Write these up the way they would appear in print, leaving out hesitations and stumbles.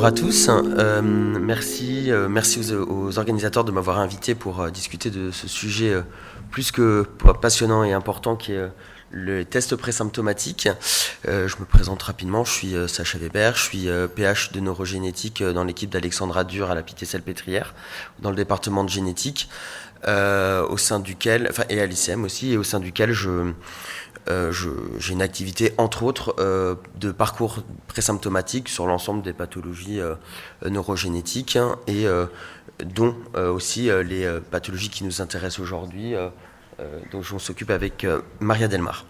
à tous. Merci aux organisateurs de m'avoir invité pour discuter de ce sujet plus que passionnant et important qui est le test présymptomatique. Je me présente rapidement, je suis Sacha Weber, je suis PH de neurogénétique dans l'équipe d'Alexandra Dur à la Pitié-Salpêtrière, dans le département de génétique, au sein duquel, et à l'ICM aussi, et au sein duquel j'ai une activité, entre autres, de parcours présymptomatique sur l'ensemble des pathologies neurogénétiques et dont aussi les pathologies qui nous intéressent aujourd'hui, dont on s'occupe avec Maria Delmar.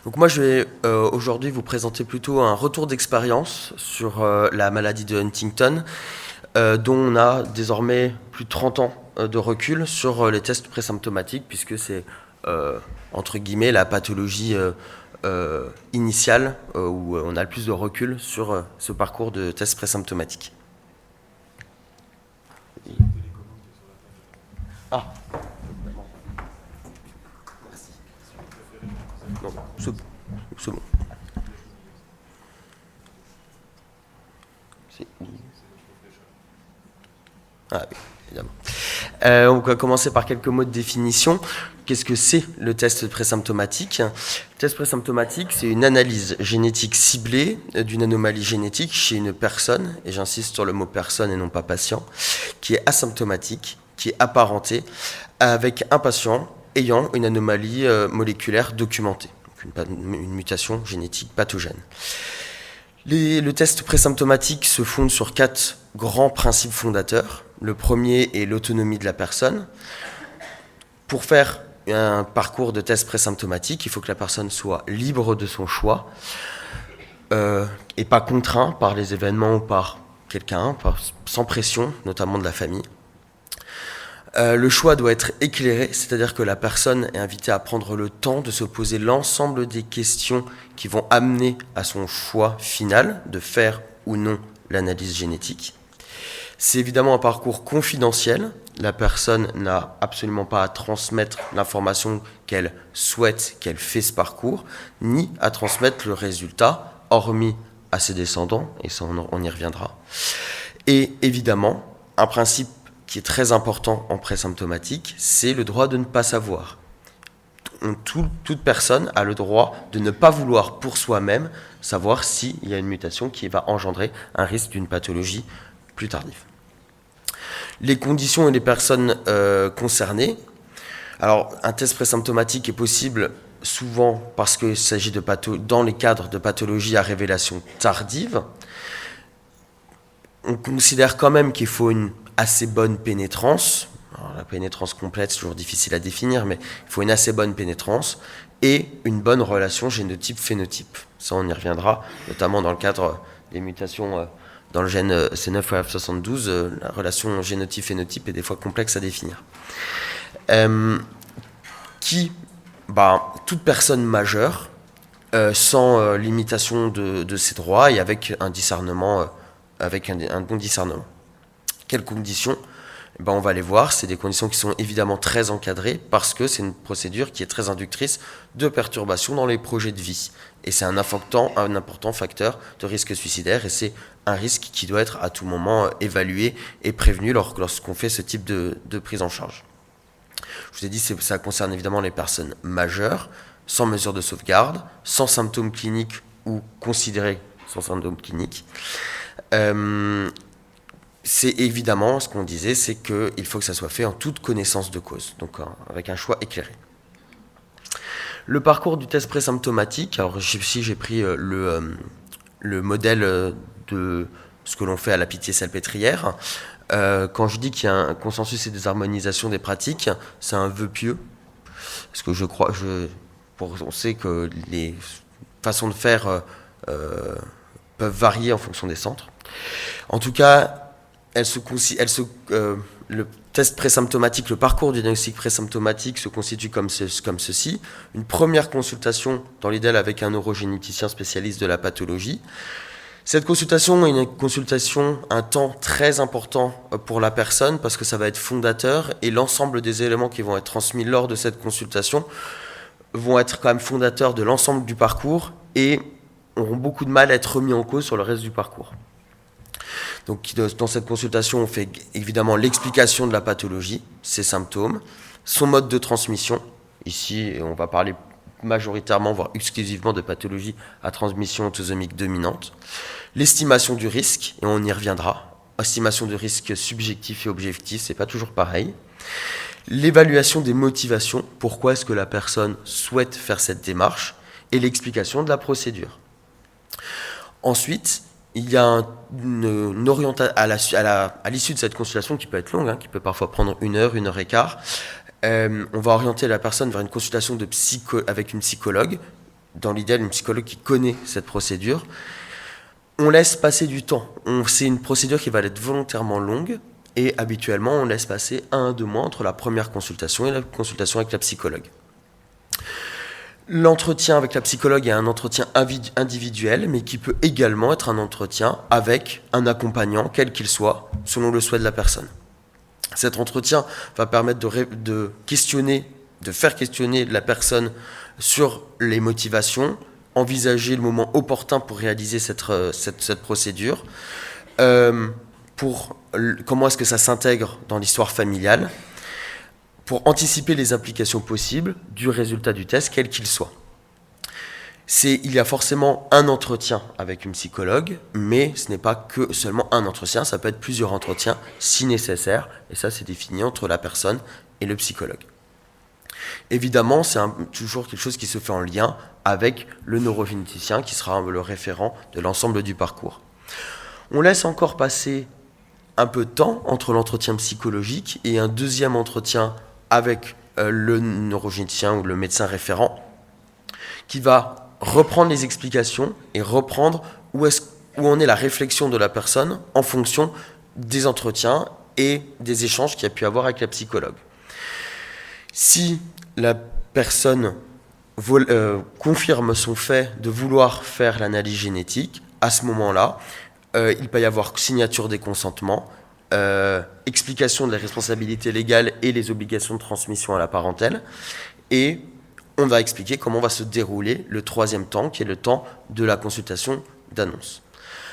Donc moi, je vais aujourd'hui vous présenter plutôt un retour d'expérience sur la maladie de Huntington, dont on a désormais plus de 30 ans de recul sur les tests présymptomatiques, puisque c'est entre guillemets la pathologie initiale où on a le plus de recul sur ce parcours de tests présymptomatiques. Ah, merci. Non, c'est bon. C'est où ? Ah oui, évidemment. On va commencer par quelques mots de définition. Qu'est-ce que c'est le test présymptomatique ? Le test présymptomatique, c'est une analyse génétique ciblée d'une anomalie génétique chez une personne, et j'insiste sur le mot personne et non pas patient, qui est asymptomatique, qui est apparentée avec un patient ayant une anomalie moléculaire documentée, donc une mutation génétique pathogène. Le test présymptomatique se fonde sur 4 grands principes fondateurs. Le premier est l'autonomie de la personne. Pour faire un parcours de test présymptomatique, il faut que la personne soit libre de son choix et pas contraint par les événements ou par quelqu'un, sans pression, notamment de la famille. Le choix doit être éclairé, c'est-à-dire que la personne est invitée à prendre le temps de se poser l'ensemble des questions qui vont amener à son choix final de faire ou non l'analyse génétique. C'est évidemment un parcours confidentiel. La personne n'a absolument pas à transmettre l'information qu'elle souhaite, qu'elle fait ce parcours, ni à transmettre le résultat, hormis à ses descendants, et ça on y reviendra. Et évidemment, un principe qui est très important en présymptomatique, c'est le droit de ne pas savoir. Toute personne a le droit de ne pas vouloir pour soi-même savoir s'il y a une mutation qui va engendrer un risque d'une pathologie plus tardive. Les conditions et les personnes concernées. Alors, un test présymptomatique est possible souvent parce qu'il s'agit dans les cadres de pathologies à révélation tardive. On considère quand même qu'il faut une assez bonne pénétrance. Alors, la pénétrance complète, c'est toujours difficile à définir, mais il faut une assez bonne pénétrance et une bonne relation génotype-phénotype. Ça, on y reviendra, notamment dans le cadre des mutations dans le gène C9orf72. La relation génotype-phénotype est des fois complexe à définir. Toute personne majeure, sans limitation de ses droits et avec un discernement, avec un bon discernement. Quelles conditions ? On va les voir. C'est des conditions qui sont évidemment très encadrées parce que c'est une procédure qui est très inductrice de perturbations dans les projets de vie. Et c'est un important facteur de risque suicidaire et c'est un risque qui doit être à tout moment évalué et prévenu lorsqu'on fait ce type de prise en charge. Je vous ai dit que ça concerne évidemment les personnes majeures, sans mesure de sauvegarde, sans symptômes cliniques ou considérés sans symptômes cliniques. C'est évidemment, ce qu'on disait, c'est qu'il faut que ça soit fait en toute connaissance de cause, donc avec un choix éclairé. Le parcours du test présymptomatique, alors ici j'ai pris le modèle de ce que l'on fait à la Pitié-Salpêtrière. Quand je dis qu'il y a un consensus et des harmonisations des pratiques, c'est un vœu pieux, parce que on sait que les façons de faire peuvent varier en fonction des centres. En tout cas, le test présymptomatique, le parcours du diagnostic présymptomatique se constitue comme ceci. Une première consultation, dans l'idéal avec un neurogénéticien spécialiste de la pathologie. Cette consultation est une consultation, un temps très important pour la personne parce que ça va être fondateur et l'ensemble des éléments qui vont être transmis lors de cette consultation vont être quand même fondateurs de l'ensemble du parcours et auront beaucoup de mal à être remis en cause sur le reste du parcours. Donc dans cette consultation, on fait évidemment l'explication de la pathologie, ses symptômes, son mode de transmission. Ici, on va parler majoritairement, voire exclusivement de pathologie à transmission autosomique dominante. L'estimation du risque, et on y reviendra. Estimation de risque subjectif et objectif, c'est pas toujours pareil. L'évaluation des motivations, pourquoi est-ce que la personne souhaite faire cette démarche, et l'explication de la procédure. Ensuite, il y a une orientation à l'issue de cette consultation qui peut être longue, qui peut parfois prendre 1 heure, 1 heure et quart. On va orienter la personne vers une consultation avec une psychologue, dans l'idéal une psychologue qui connaît cette procédure. On laisse passer du temps. C'est une procédure qui va être volontairement longue et habituellement on laisse passer 1 à 2 mois entre la première consultation et la consultation avec la psychologue. L'entretien avec la psychologue est un entretien individuel, mais qui peut également être un entretien avec un accompagnant, quel qu'il soit, selon le souhait de la personne. Cet entretien va permettre de faire questionner la personne sur les motivations, envisager le moment opportun pour réaliser cette procédure, comment est-ce que ça s'intègre dans l'histoire familiale, pour anticiper les implications possibles du résultat du test, quel qu'il soit. Il y a forcément un entretien avec une psychologue, mais ce n'est pas que seulement un entretien, ça peut être plusieurs entretiens si nécessaire, et ça c'est défini entre la personne et le psychologue. Évidemment, c'est toujours quelque chose qui se fait en lien avec le neurogénéticien qui sera le référent de l'ensemble du parcours. On laisse encore passer un peu de temps entre l'entretien psychologique et un deuxième entretien avec le neurogénéticien ou le médecin référent qui va reprendre les explications et reprendre où en est la réflexion de la personne en fonction des entretiens et des échanges qu'il y a pu avoir avec la psychologue. Si la personne confirme son fait de vouloir faire l'analyse génétique, à ce moment-là, il peut y avoir signature des consentements, explication de la responsabilité légale et les obligations de transmission à la parentèle, et on va expliquer comment va se dérouler le 3e temps, qui est le temps de la consultation d'annonce.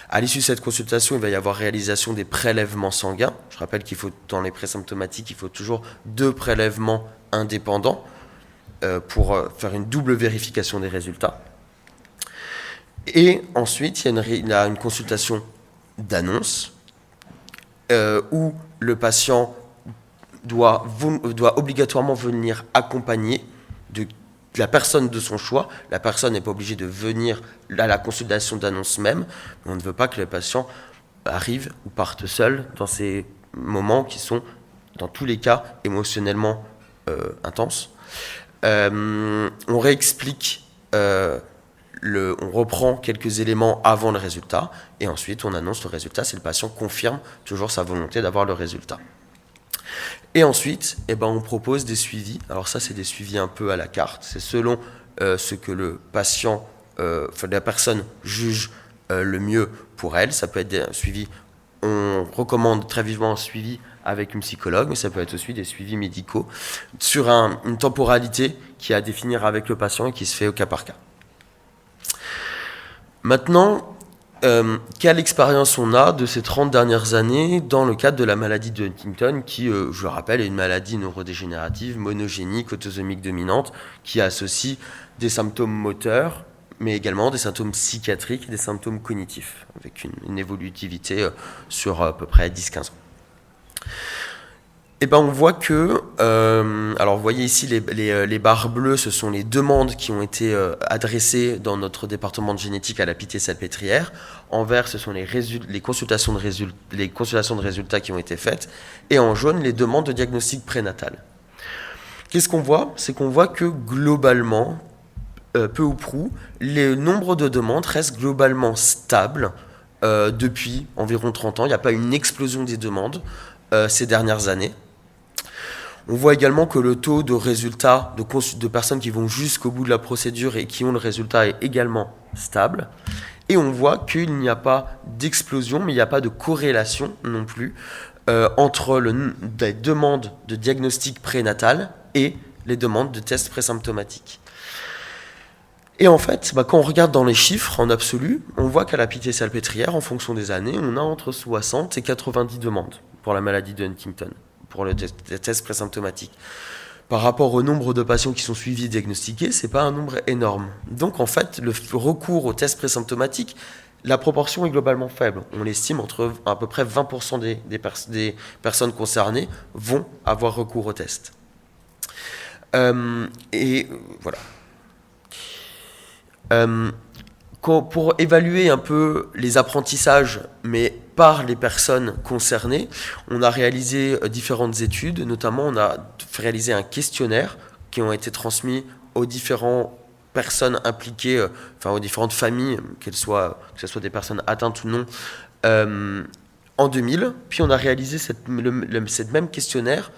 À l'issue de cette consultation, il va y avoir réalisation des prélèvements sanguins. Je rappelle dans les présymptomatiques, il faut toujours 2 prélèvements indépendants pour faire une double vérification des résultats. Et ensuite, il y a une consultation d'annonce où le patient doit obligatoirement venir accompagné de la personne de son choix. La personne n'est pas obligée de venir à la consultation d'annonce même, mais on ne veut pas que le patient arrive ou parte seul dans ces moments qui sont, dans tous les cas, émotionnellement intenses. On réexplique, on reprend quelques éléments avant le résultat, et ensuite on annonce le résultat si le patient confirme toujours sa volonté d'avoir le résultat. Et ensuite, on propose des suivis. Alors ça, c'est des suivis un peu à la carte. C'est selon ce que le patient, la personne juge le mieux pour elle. Ça peut être un suivi. On recommande très vivement un suivi avec une psychologue, mais ça peut être aussi des suivis médicaux sur une temporalité qui est à définir avec le patient et qui se fait au cas par cas. Maintenant, quelle expérience on a de ces 30 dernières années dans le cadre de la maladie de Huntington qui, je le rappelle, est une maladie neurodégénérative, monogénique, autosomique dominante, qui associe des symptômes moteurs, mais également des symptômes psychiatriques et des symptômes cognitifs, avec une évolutivité sur à peu près 10-15 ans. On voit que, alors vous voyez ici les barres bleues, ce sont les demandes qui ont été adressées dans notre département de génétique à la Pitié-Salpêtrière. En vert, ce sont les consultations de résultats qui ont été faites. Et en jaune, les demandes de diagnostic prénatal. Qu'est-ce qu'on voit ? C'est qu'on voit que globalement, peu ou prou, le nombre de demandes reste globalement stable depuis environ 30 ans. Il n'y a pas une explosion des demandes ces dernières années. On voit également que le taux de résultats de personnes qui vont jusqu'au bout de la procédure et qui ont le résultat est également stable. Et on voit qu'il n'y a pas d'explosion, mais il n'y a pas de corrélation non plus entre les demandes de diagnostic prénatal et les demandes de tests présymptomatiques. Et en fait, quand on regarde dans les chiffres en absolu, on voit qu'à la Pitié-Salpêtrière, en fonction des années, on a entre 60 et 90 demandes pour la maladie de Huntington, pour le test présymptomatique. Par rapport au nombre de patients qui sont suivis et diagnostiqués, c'est pas un nombre énorme. Donc en fait, le recours au test présymptomatique, la proportion est globalement faible. On l'estime entre à peu près 20% des personnes concernées vont avoir recours au test. Et voilà. Pour évaluer un peu les apprentissages, mais par les personnes concernées, on a réalisé différentes études, notamment on a réalisé un questionnaire qui ont été transmis aux différentes personnes impliquées, aux différentes familles, que ce soit des personnes atteintes ou non, en 2000. Puis on a réalisé cette même questionnaire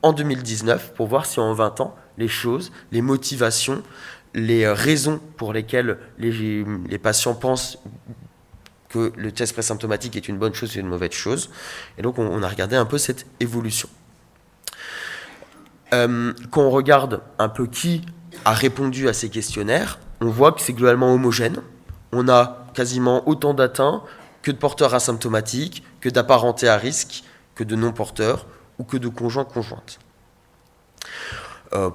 en 2019 pour voir si en 20 ans, les choses, les motivations, les raisons pour lesquelles les patients pensent que le test présymptomatique est une bonne chose ou une mauvaise chose. Et donc, on a regardé un peu cette évolution. Quand on regarde un peu qui a répondu à ces questionnaires, on voit que c'est globalement homogène. On a quasiment autant d'atteints que de porteurs asymptomatiques, que d'apparentés à risque, que de non-porteurs ou que de conjoints-conjointes.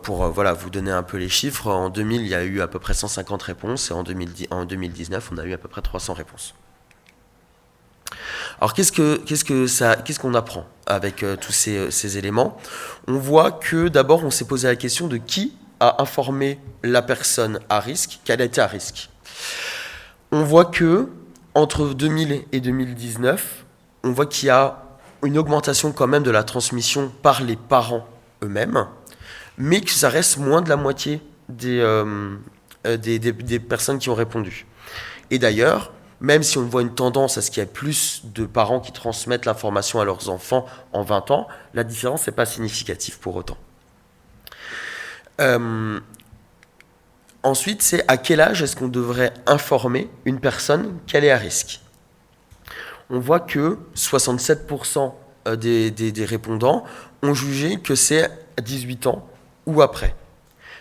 Pour vous donner un peu les chiffres, en 2000, il y a eu à peu près 150 réponses et en 2019, on a eu à peu près 300 réponses. Alors, qu'est-ce qu'on apprend avec tous ces éléments ? On voit que d'abord, on s'est posé la question de qui a informé la personne à risque, qu'elle était à risque. On voit que entre 2000 et 2019, on voit qu'il y a une augmentation quand même de la transmission par les parents eux-mêmes, mais que ça reste moins de la moitié des personnes qui ont répondu. Et d'ailleurs, même si on voit une tendance à ce qu'il y ait plus de parents qui transmettent l'information à leurs enfants en 20 ans, la différence n'est pas significative pour autant. Ensuite, c'est à quel âge est-ce qu'on devrait informer une personne qu'elle est à risque ? On voit que 67% des répondants ont jugé que c'est à 18 ans ou après.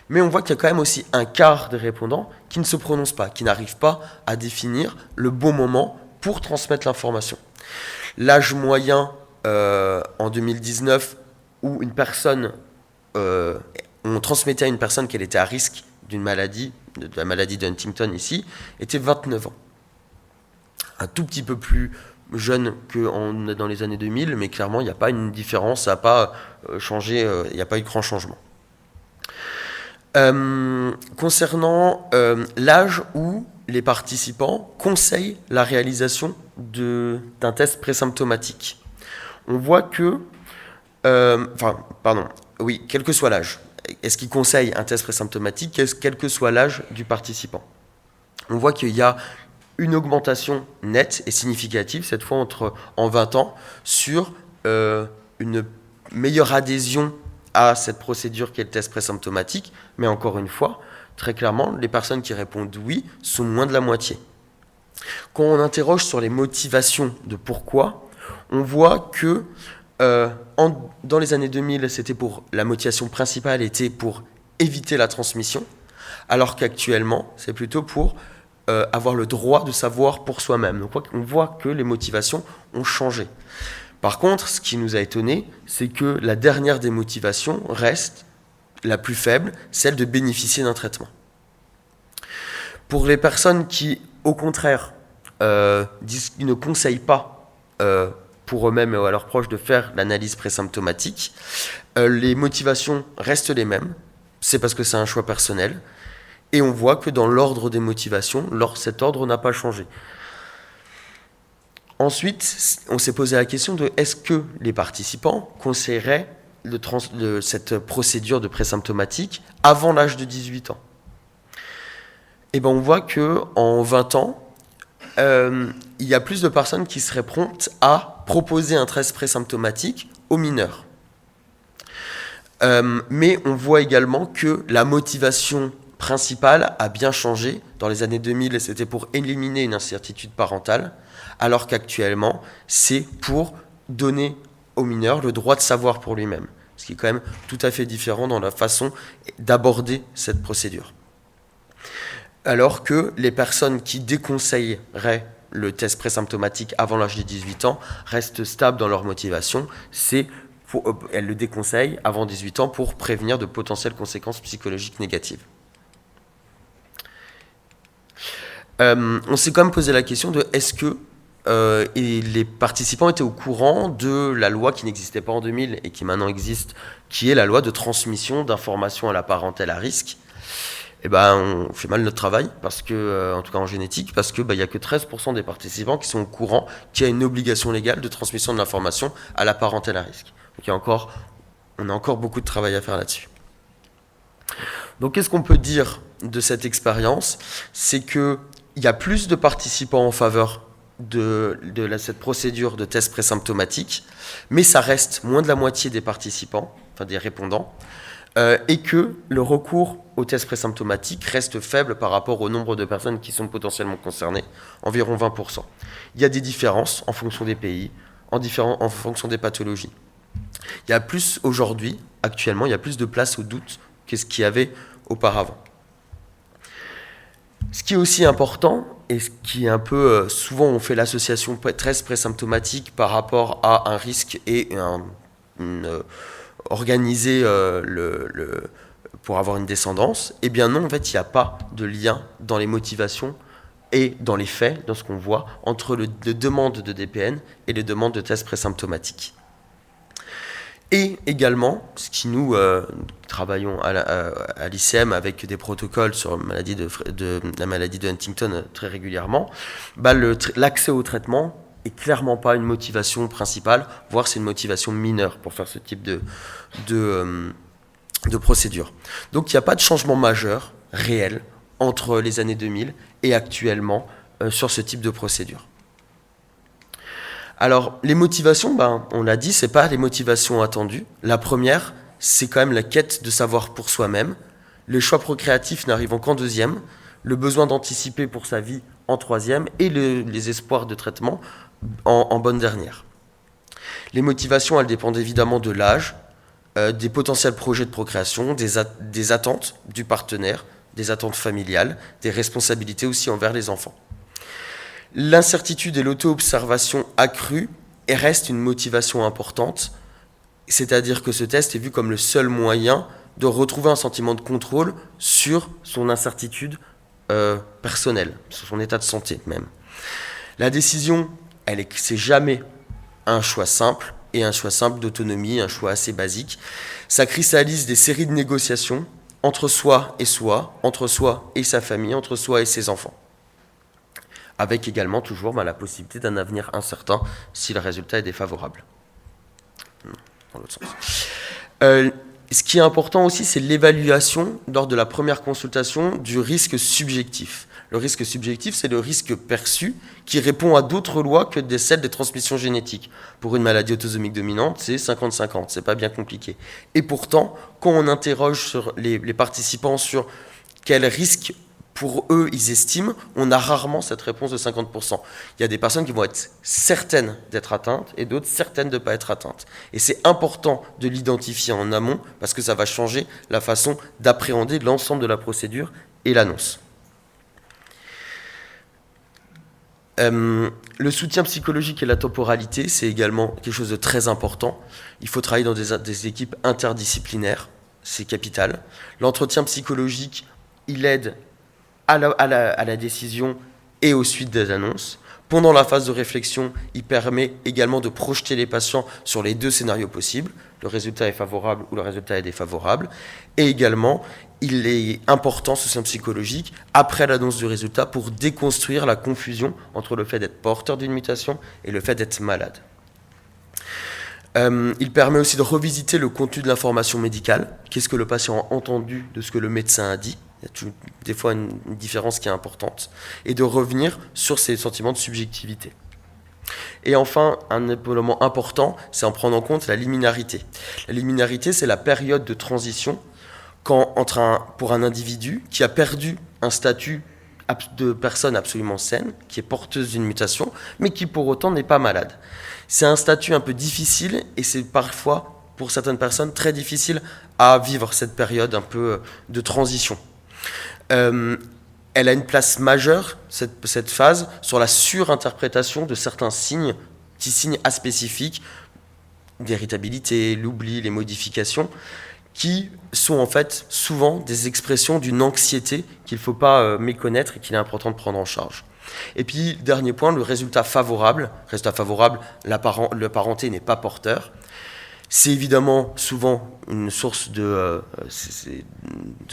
Mais on voit qu'il y a quand même aussi un quart des répondants qui ne se prononcent pas, qui n'arrivent pas à définir le bon moment pour transmettre l'information. L'âge moyen en 2019 où une personne, on transmettait à une personne qu'elle était à risque d'une maladie, de la maladie de Huntington ici, était 29 ans. Un tout petit peu plus jeune que dans les années 2000, mais clairement, il n'y a pas une différence, ça n'a pas changé, il n'y a pas eu de grand changement. Concernant l'âge où les participants conseillent la réalisation d'un test présymptomatique, on voit que, quel que soit l'âge, est-ce qu'ils conseillent un test présymptomatique, quel que soit l'âge du participant. On voit qu'il y a une augmentation nette et significative, cette fois en 20 ans, sur une meilleure adhésion à cette procédure qui est le test présymptomatique, mais encore une fois, très clairement, les personnes qui répondent oui sont moins de la moitié. Quand on interroge sur les motivations de pourquoi, on voit que dans les années 2000, la motivation principale était pour éviter la transmission, alors qu'actuellement, c'est plutôt pour avoir le droit de savoir pour soi-même. Donc on voit que les motivations ont changé. Par contre, ce qui nous a étonné, c'est que la dernière des motivations reste la plus faible, celle de bénéficier d'un traitement. Pour les personnes qui, au contraire, ne conseillent pas pour eux-mêmes ou à leurs proches de faire l'analyse présymptomatique, les motivations restent les mêmes. C'est parce que c'est un choix personnel. Et on voit que dans l'ordre des motivations, cet ordre n'a pas changé. Ensuite, on s'est posé la question de est-ce que les participants conseilleraient cette procédure de présymptomatique avant l'âge de 18 ans. Et on voit qu'en 20 ans, il y a plus de personnes qui seraient promptes à proposer un test présymptomatique aux mineurs. Mais on voit également que la motivation principale a bien changé. Dans les années 2000, c'était pour éliminer une incertitude parentale, alors qu'actuellement, c'est pour donner au mineur le droit de savoir pour lui-même, ce qui est quand même tout à fait différent dans la façon d'aborder cette procédure. alors que les personnes qui déconseilleraient le test présymptomatique avant l'âge de 18 ans restent stables dans leur motivation. Elles le déconseillent avant 18 ans pour prévenir de potentielles conséquences psychologiques négatives. On s'est quand même posé la question de est-ce que les participants étaient au courant de la loi qui n'existait pas en 2000 et qui maintenant existe, qui est la loi de transmission d'informations à la parentèle à risque. Eh ben, on fait mal notre travail, parce que, en tout cas en génétique, parce qu'il n'y a que 13% des participants qui sont au courant qu'il y a une obligation légale de transmission de l'information à la parentèle à risque. Donc on a encore beaucoup de travail à faire là-dessus. Donc qu'est-ce qu'on peut dire de cette expérience ? C'est qu'il y a plus de participants en faveur de cette procédure de test présymptomatique, mais ça reste moins de la moitié des participants, enfin des répondants, et que le recours au test présymptomatique reste faible par rapport au nombre de personnes qui sont potentiellement concernées, environ 20%. Il y a des différences en fonction des pays, en fonction des pathologies. Il y a plus aujourd'hui, actuellement, il y a plus de place au doute que ce qu'il y avait auparavant. Ce qui est aussi important, et ce qui est un peu, souvent on fait l'association test présymptomatique par rapport à un risque et organiser pour avoir une descendance, eh bien non, en fait, il n'y a pas de lien dans les motivations et dans les faits, dans ce qu'on voit, entre les demandes de DPN et les demandes de tests présymptomatiques. Et également, ce qui nous travaillons à l'ICM avec des protocoles sur la maladie de Huntington très régulièrement, l'accès au traitement est clairement pas une motivation principale, voire c'est une motivation mineure pour faire ce type de procédure. Donc il n'y a pas de changement majeur, réel, entre les années 2000 et actuellement sur ce type de procédure. Alors, les motivations, on l'a dit, ce n'est pas les motivations attendues. La première, c'est quand même la quête de savoir pour soi-même. Le choix procréatif n'arrivant qu'en deuxième, le besoin d'anticiper pour sa vie en troisième et les espoirs de traitement en bonne dernière. Les motivations, elles dépendent évidemment de l'âge, des potentiels projets de procréation, des attentes du partenaire, des attentes familiales, des responsabilités aussi envers les enfants. L'incertitude et l'auto-observation accrue reste une motivation importante, c'est-à-dire que ce test est vu comme le seul moyen de retrouver un sentiment de contrôle sur son incertitude personnelle, sur son état de santé même. La décision, c'est jamais un choix simple, et un choix simple d'autonomie, un choix assez basique. Ça cristallise des séries de négociations entre soi, entre soi et sa famille, entre soi et ses enfants. Avec également toujours la possibilité d'un avenir incertain si le résultat est défavorable. Dans l'autre sens. Ce qui est important aussi, c'est l'évaluation lors de la première consultation du risque subjectif. Le risque subjectif, c'est le risque perçu qui répond à d'autres lois que celles des transmissions génétiques. Pour une maladie autosomique dominante, c'est 50-50, c'est pas bien compliqué. Et pourtant, quand on interroge sur les participants sur quel risque pour eux, ils estiment, on a rarement cette réponse de 50%. Il y a des personnes qui vont être certaines d'être atteintes et d'autres certaines de ne pas être atteintes. Et c'est important de l'identifier en amont parce que ça va changer la façon d'appréhender l'ensemble de la procédure et l'annonce. Le soutien psychologique et la temporalité, c'est également quelque chose de très important. Il faut travailler dans des équipes interdisciplinaires, c'est capital. L'entretien psychologique, il aide à la décision et aux suites des annonces. Pendant la phase de réflexion, il permet également de projeter les patients sur les deux scénarios possibles. Le résultat est favorable ou le résultat est défavorable. Et également, il est important, ce soutien psychologique, après l'annonce du résultat, pour déconstruire la confusion entre le fait d'être porteur d'une mutation et le fait d'être malade. Il permet aussi de revisiter le contenu de l'information médicale. Qu'est-ce que le patient a entendu de ce que le médecin a dit ? Il y a des fois une différence qui est importante. Et de revenir sur ces sentiments de subjectivité. Et enfin, un élément important, c'est en prendre en compte la liminarité. La liminarité, c'est la période de transition pour un individu qui a perdu un statut de personne absolument saine, qui est porteuse d'une mutation, mais qui pour autant n'est pas malade. C'est un statut un peu difficile et c'est parfois, pour certaines personnes, très difficile à vivre cette période un peu de transition. elle a une place majeure, cette phase, sur la surinterprétation de certains signes, petits signes aspécifiques, l'irritabilité, l'oubli, les modifications, qui sont en fait souvent des expressions d'une anxiété qu'il ne faut pas méconnaître et qu'il est important de prendre en charge. Et puis, dernier point, le résultat favorable. La parenté n'est pas porteur. C'est évidemment souvent une source de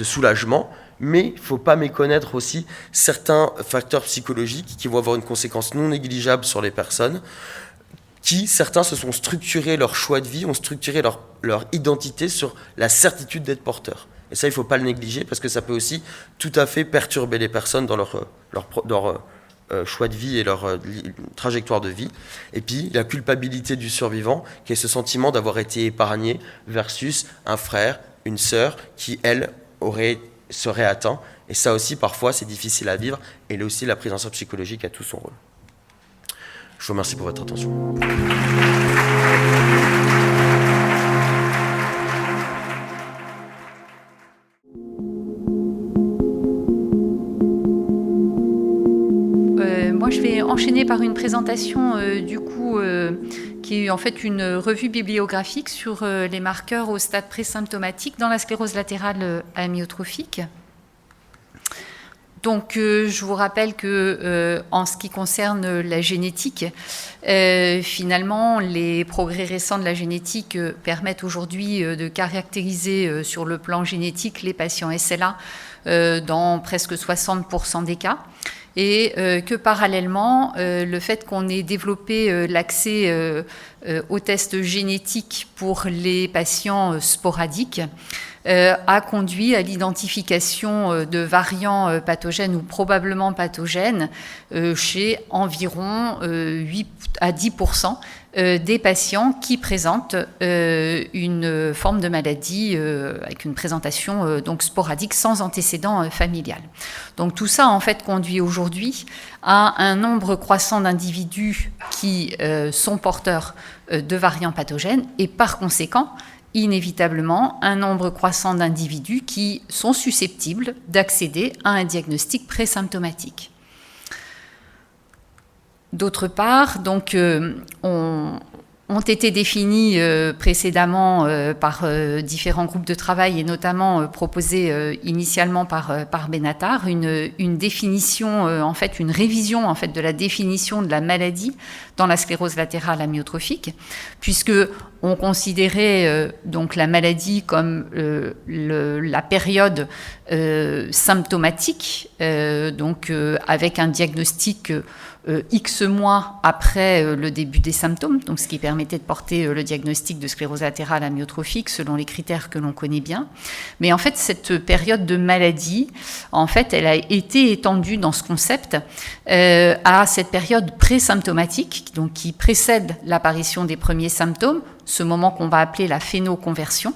soulagement, mais il ne faut pas méconnaître aussi certains facteurs psychologiques qui vont avoir une conséquence non négligeable sur les personnes, certains se sont structurés leur choix de vie, ont structuré leur identité sur la certitude d'être porteur. Et ça, il ne faut pas le négliger, parce que ça peut aussi tout à fait perturber les personnes dans leur choix de vie et leur trajectoire de vie. Et puis, la culpabilité du survivant, qui est ce sentiment d'avoir été épargné, versus un frère, une sœur, qui, elle, serait atteint. Et ça aussi, parfois, c'est difficile à vivre. Et là aussi, la prise en charge psychologique a tout son rôle. Je vous remercie pour votre attention. Moi, je vais enchaîner par une présentation qui est en fait une revue bibliographique sur les marqueurs au stade présymptomatique dans la sclérose latérale amyotrophique. Donc, je vous rappelle que en ce qui concerne la génétique, finalement, les progrès récents de la génétique permettent aujourd'hui de caractériser sur le plan génétique les patients SLA dans presque 60% des cas. Et que parallèlement, le fait qu'on ait développé l'accès aux tests génétiques pour les patients sporadiques a conduit à l'identification de variants pathogènes ou probablement pathogènes chez environ 8 à 10% des patients qui présentent une forme de maladie avec une présentation donc sporadique sans antécédent familial. Donc tout ça en fait conduit aujourd'hui à un nombre croissant d'individus qui sont porteurs de variants pathogènes et par conséquent inévitablement un nombre croissant d'individus qui sont susceptibles d'accéder à un diagnostic présymptomatique. D'autre part, donc, ont été définis précédemment par différents groupes de travail et notamment proposés initialement par Benatar, une définition, en fait, une révision en fait, de la définition de la maladie dans la sclérose latérale amyotrophique, puisque on considérait donc la maladie comme la période symptomatique, donc avec un diagnostic X mois après le début des symptômes, donc ce qui permettait de porter le diagnostic de sclérose latérale amyotrophique selon les critères que l'on connaît bien. Mais en fait, cette période de maladie, en fait, elle a été étendue dans ce concept à cette période présymptomatique, donc qui précède l'apparition des premiers symptômes, ce moment qu'on va appeler la phénoconversion,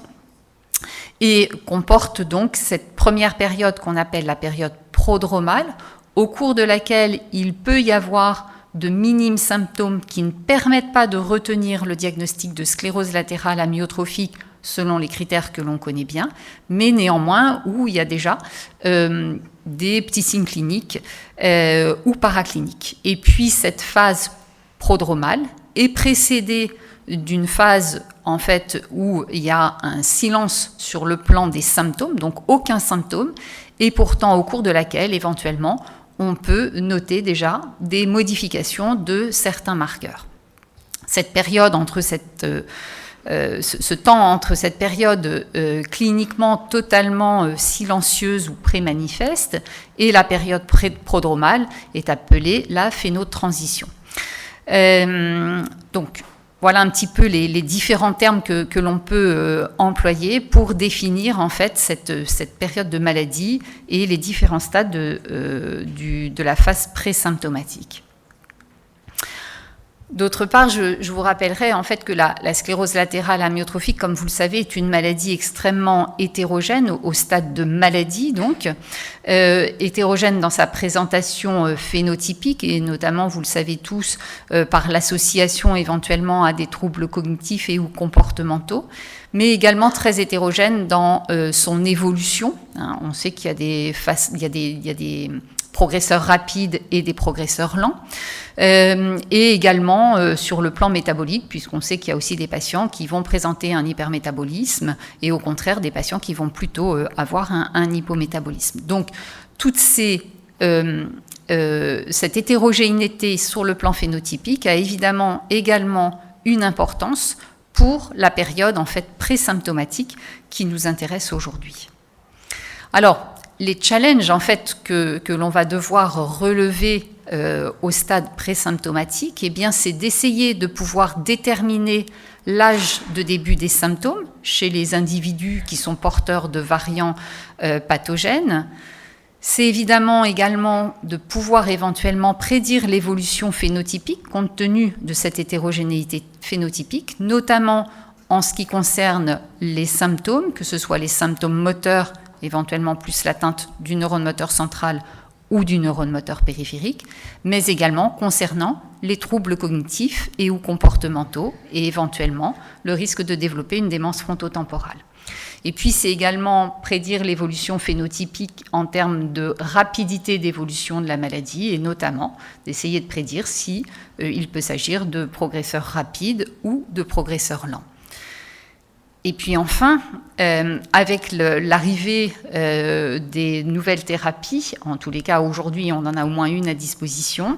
et comporte donc cette première période qu'on appelle la période prodromale, au cours de laquelle il peut y avoir de minimes symptômes qui ne permettent pas de retenir le diagnostic de sclérose latérale amyotrophique selon les critères que l'on connaît bien, mais néanmoins où il y a déjà des petits signes cliniques ou paracliniques. Et puis cette phase prodromale est précédée d'une phase en fait où il y a un silence sur le plan des symptômes, donc aucun symptôme, et pourtant au cours de laquelle éventuellement on peut noter déjà des modifications de certains marqueurs. Cette période entre ce temps entre cette période cliniquement totalement silencieuse ou prémanifeste et la période prodromale est appelée la phénotransition. Donc, voilà un petit peu les différents termes que l'on peut employer pour définir en fait cette période de maladie et les différents stades de la phase présymptomatique. D'autre part, je vous rappellerai en fait que la sclérose latérale amyotrophique, comme vous le savez, est une maladie extrêmement hétérogène au stade de maladie, donc hétérogène dans sa présentation phénotypique et notamment, vous le savez tous, par l'association éventuellement à des troubles cognitifs et ou comportementaux, mais également très hétérogène dans son évolution. On sait qu'il y a des progresseurs rapides et des progresseurs lents, et également sur le plan métabolique, puisqu'on sait qu'il y a aussi des patients qui vont présenter un hypermétabolisme et au contraire des patients qui vont plutôt avoir un hypométabolisme. Donc toute cette hétérogénéité sur le plan phénotypique a évidemment également une importance pour la période en fait présymptomatique qui nous intéresse aujourd'hui. Alors, les challenges en fait que l'on va devoir relever au stade présymptomatique, eh bien, c'est d'essayer de pouvoir déterminer l'âge de début des symptômes chez les individus qui sont porteurs de variants pathogènes. C'est évidemment également de pouvoir éventuellement prédire l'évolution phénotypique compte tenu de cette hétérogénéité phénotypique, notamment en ce qui concerne les symptômes, que ce soit les symptômes moteurs, éventuellement plus l'atteinte du neurone moteur central ou du neurone moteur périphérique, mais également concernant les troubles cognitifs et ou comportementaux et éventuellement le risque de développer une démence frontotemporale. Et puis c'est également prédire l'évolution phénotypique en termes de rapidité d'évolution de la maladie et notamment d'essayer de prédire si il peut s'agir de progresseurs rapides ou de progresseurs lents. Et puis enfin, avec l'arrivée des nouvelles thérapies, en tous les cas aujourd'hui on en a au moins une à disposition,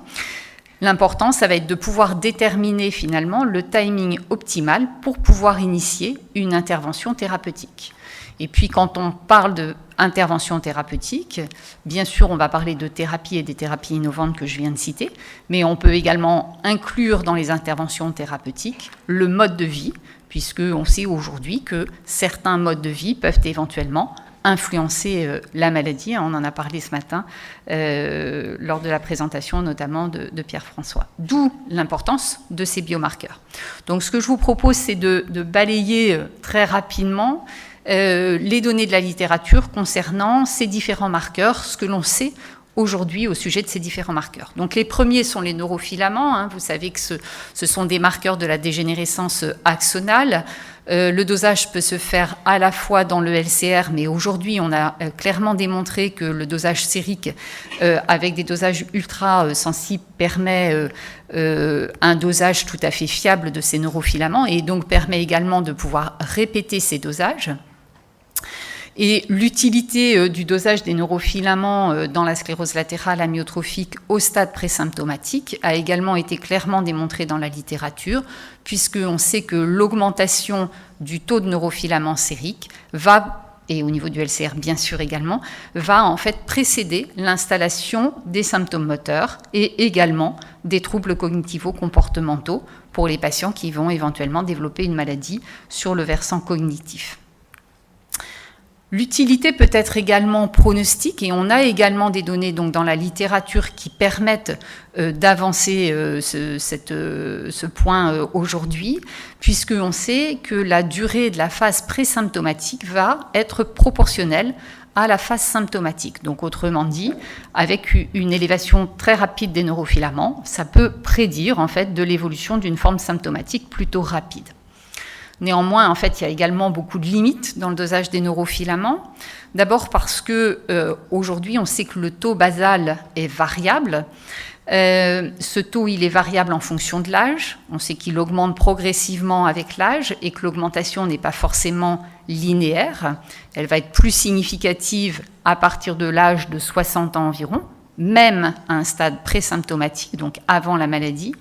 l'important ça va être de pouvoir déterminer finalement le timing optimal pour pouvoir initier une intervention thérapeutique. Et puis quand on parle d'intervention thérapeutique, bien sûr on va parler de thérapie et des thérapies innovantes que je viens de citer, mais on peut également inclure dans les interventions thérapeutiques le mode de vie, puisqu'on sait aujourd'hui que certains modes de vie peuvent éventuellement influencer la maladie. On en a parlé ce matin lors de la présentation notamment de Pierre-François. D'où l'importance de ces biomarqueurs. Donc ce que je vous propose, c'est de balayer très rapidement les données de la littérature concernant ces différents marqueurs, ce que l'on sait aujourd'hui au sujet de ces différents marqueurs. Donc les premiers sont les neurofilaments. Vous savez que ce sont des marqueurs de la dégénérescence axonale. Le dosage peut se faire à la fois dans le LCR, mais aujourd'hui on a clairement démontré que le dosage sérique avec des dosages ultra sensibles permet un dosage tout à fait fiable de ces neurofilaments et donc permet également de pouvoir répéter ces dosages. Et l'utilité du dosage des neurofilaments dans la sclérose latérale amyotrophique au stade présymptomatique a également été clairement démontrée dans la littérature, puisqu'on sait que l'augmentation du taux de neurofilaments sériques va, et au niveau du LCR bien sûr également, va en fait précéder l'installation des symptômes moteurs et également des troubles cognitivo-comportementaux pour les patients qui vont éventuellement développer une maladie sur le versant cognitif. L'utilité peut être également pronostique et on a également des données donc, dans la littérature qui permettent d'avancer ce point aujourd'hui, puisqu'on sait que la durée de la phase présymptomatique va être proportionnelle à la phase symptomatique. Donc autrement dit, avec une élévation très rapide des neurofilaments, ça peut prédire en fait de l'évolution d'une forme symptomatique plutôt rapide. Néanmoins, en fait, il y a également beaucoup de limites dans le dosage des neurofilaments. D'abord parce que aujourd'hui, on sait que le taux basal est variable. Ce taux, il est variable en fonction de l'âge. On sait qu'il augmente progressivement avec l'âge et que l'augmentation n'est pas forcément linéaire. Elle va être plus significative à partir de l'âge de 60 ans environ, même à un stade présymptomatique, donc avant la maladie.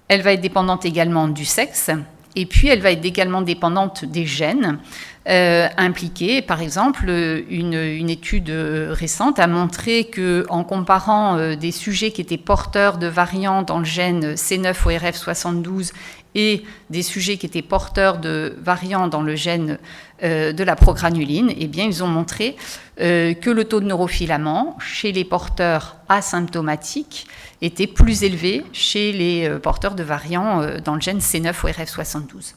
Elle va être dépendante également du sexe. Et puis, elle va être également dépendante des gènes impliqués. Par exemple, une étude récente a montré qu'en comparant des sujets qui étaient porteurs de variants dans le gène C9orf72 et des sujets qui étaient porteurs de variants dans le gène de la progranuline, eh bien, ils ont montré que le taux de neurofilaments chez les porteurs asymptomatiques était plus élevé chez les porteurs de variants dans le gène C9orf72.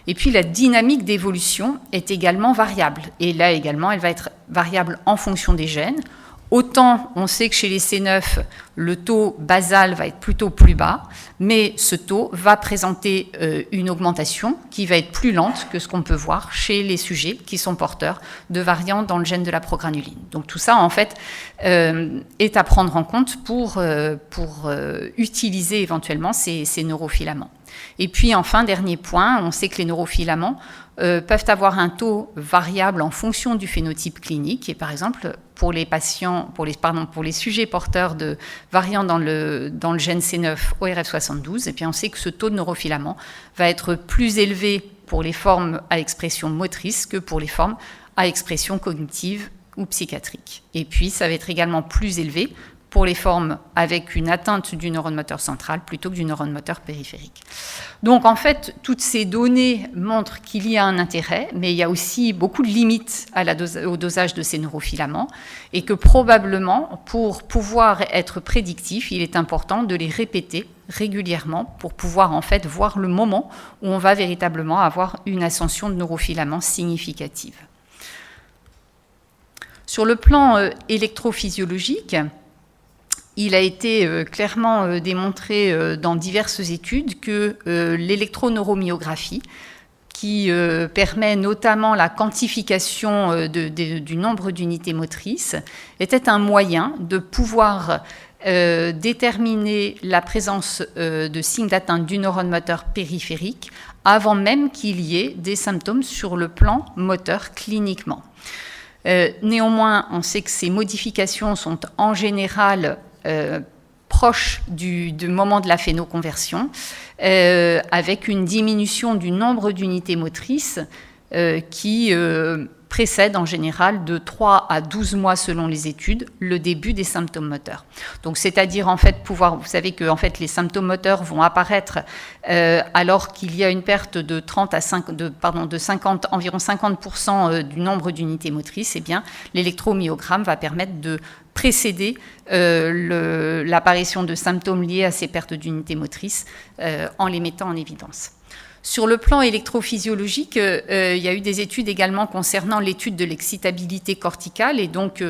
Et puis la dynamique d'évolution est également variable. Et là également, elle va être variable en fonction des gènes, Autant on sait que chez les C9, le taux basal va être plutôt plus bas, mais ce taux va présenter une augmentation qui va être plus lente que ce qu'on peut voir chez les sujets qui sont porteurs de variants dans le gène de la progrannuline. Donc tout ça, en fait, est à prendre en compte pour utiliser éventuellement ces neurofilaments. Et puis enfin, dernier point, on sait que les neurofilaments peuvent avoir un taux variable en fonction du phénotype clinique. Et par exemple, pour les sujets porteurs de variants dans le gène C9 ORF72, et bien on sait que ce taux de neurofilaments va être plus élevé pour les formes à expression motrice que pour les formes à expression cognitive ou psychiatrique. Et puis, ça va être également plus élevé pour les formes avec une atteinte du neurone moteur central plutôt que du neurone moteur périphérique. Donc en fait, toutes ces données montrent qu'il y a un intérêt, mais il y a aussi beaucoup de limites au dosage de ces neurofilaments et que probablement, pour pouvoir être prédictif, il est important de les répéter régulièrement pour pouvoir en fait voir le moment où on va véritablement avoir une ascension de neurofilaments significative. Sur le plan électrophysiologique, il a été clairement démontré dans diverses études que l'électroneuromyographie, qui permet notamment la quantification du nombre d'unités motrices, était un moyen de pouvoir déterminer la présence de signes d'atteinte du neurone moteur périphérique avant même qu'il y ait des symptômes sur le plan moteur cliniquement. Néanmoins, on sait que ces modifications sont en général proche du moment de la phénoconversion, avec une diminution du nombre d'unités motrices qui précède en général de 3 à 12 mois selon les études le début des symptômes moteurs. Donc c'est-à-dire en fait vous savez que en fait les symptômes moteurs vont apparaître alors qu'il y a une perte de 30 à 50 environ 50% du nombre d'unités motrices. Eh bien l'électromyogramme va permettre de précéder l'apparition de symptômes liés à ces pertes d'unités motrices en les mettant en évidence. Sur le plan électrophysiologique, il y a eu des études également concernant l'étude de l'excitabilité corticale et donc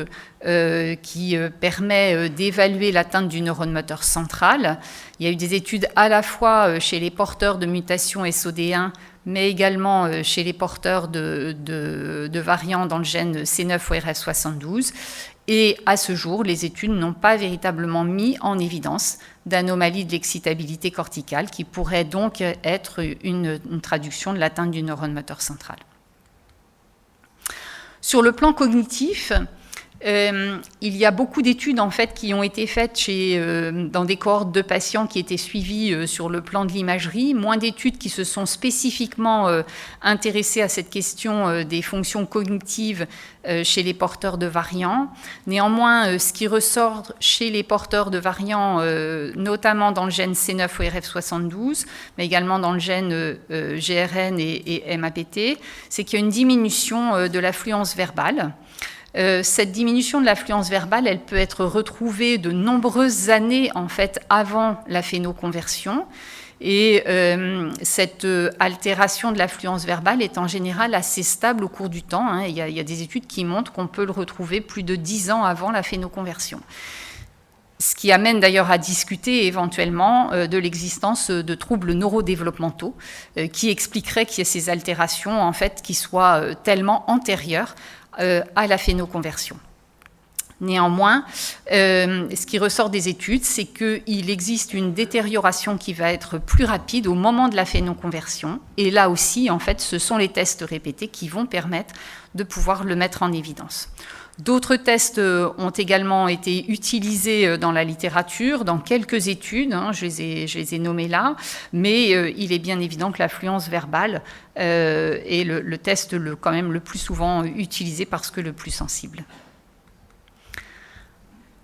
qui permet d'évaluer l'atteinte du neurone moteur central. Il y a eu des études à la fois chez les porteurs de mutations SOD1 mais également chez les porteurs de variants dans le gène C9ORF72. Et à ce jour, les études n'ont pas véritablement mis en évidence d'anomalies de l'excitabilité corticale qui pourrait donc être une traduction de l'atteinte du neurone moteur central. Sur le plan cognitif, il y a beaucoup d'études en fait qui ont été faites dans des cohortes de patients qui étaient suivis sur le plan de l'imagerie, moins d'études qui se sont spécifiquement intéressées à cette question des fonctions cognitives chez les porteurs de variants. Néanmoins, ce qui ressort chez les porteurs de variants, notamment dans le gène C9ORF72, mais également dans le gène GRN et MAPT, c'est qu'il y a une diminution de l'affluence verbale. Cette diminution de l'affluence verbale, elle peut être retrouvée de nombreuses années en fait avant la phénoconversion. Et cette altération de l'affluence verbale est en général assez stable au cours du temps. Hein. Il y a des études qui montrent qu'on peut le retrouver plus de 10 ans avant la phénoconversion. Ce qui amène d'ailleurs à discuter éventuellement de l'existence de troubles neurodéveloppementaux qui expliqueraient qu'il y ait ces altérations en fait, qui soient tellement antérieures à la phénoconversion. Néanmoins, ce qui ressort des études, c'est qu'il existe une détérioration qui va être plus rapide au moment de la phénoconversion. Et là aussi, en fait, ce sont les tests répétés qui vont permettre de pouvoir le mettre en évidence. D'autres tests ont également été utilisés dans la littérature, dans quelques études, hein, je les ai nommés là, mais il est bien évident que l'affluence verbale est le test quand même le plus souvent utilisé parce que le plus sensible.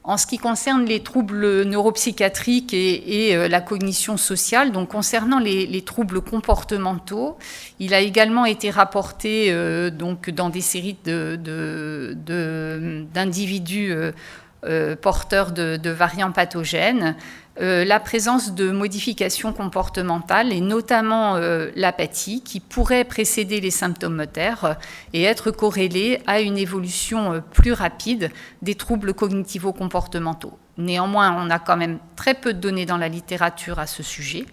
En ce qui concerne les troubles neuropsychiatriques et la cognition sociale, donc concernant les troubles comportementaux, il a également été rapporté donc dans des séries d'individus porteurs de variants pathogènes, la présence de modifications comportementales et notamment l'apathie qui pourrait précéder les symptômes moteurs et être corrélée à une évolution plus rapide des troubles cognitivo-comportementaux. Néanmoins, on a quand même très peu de données dans la littérature à ce sujet.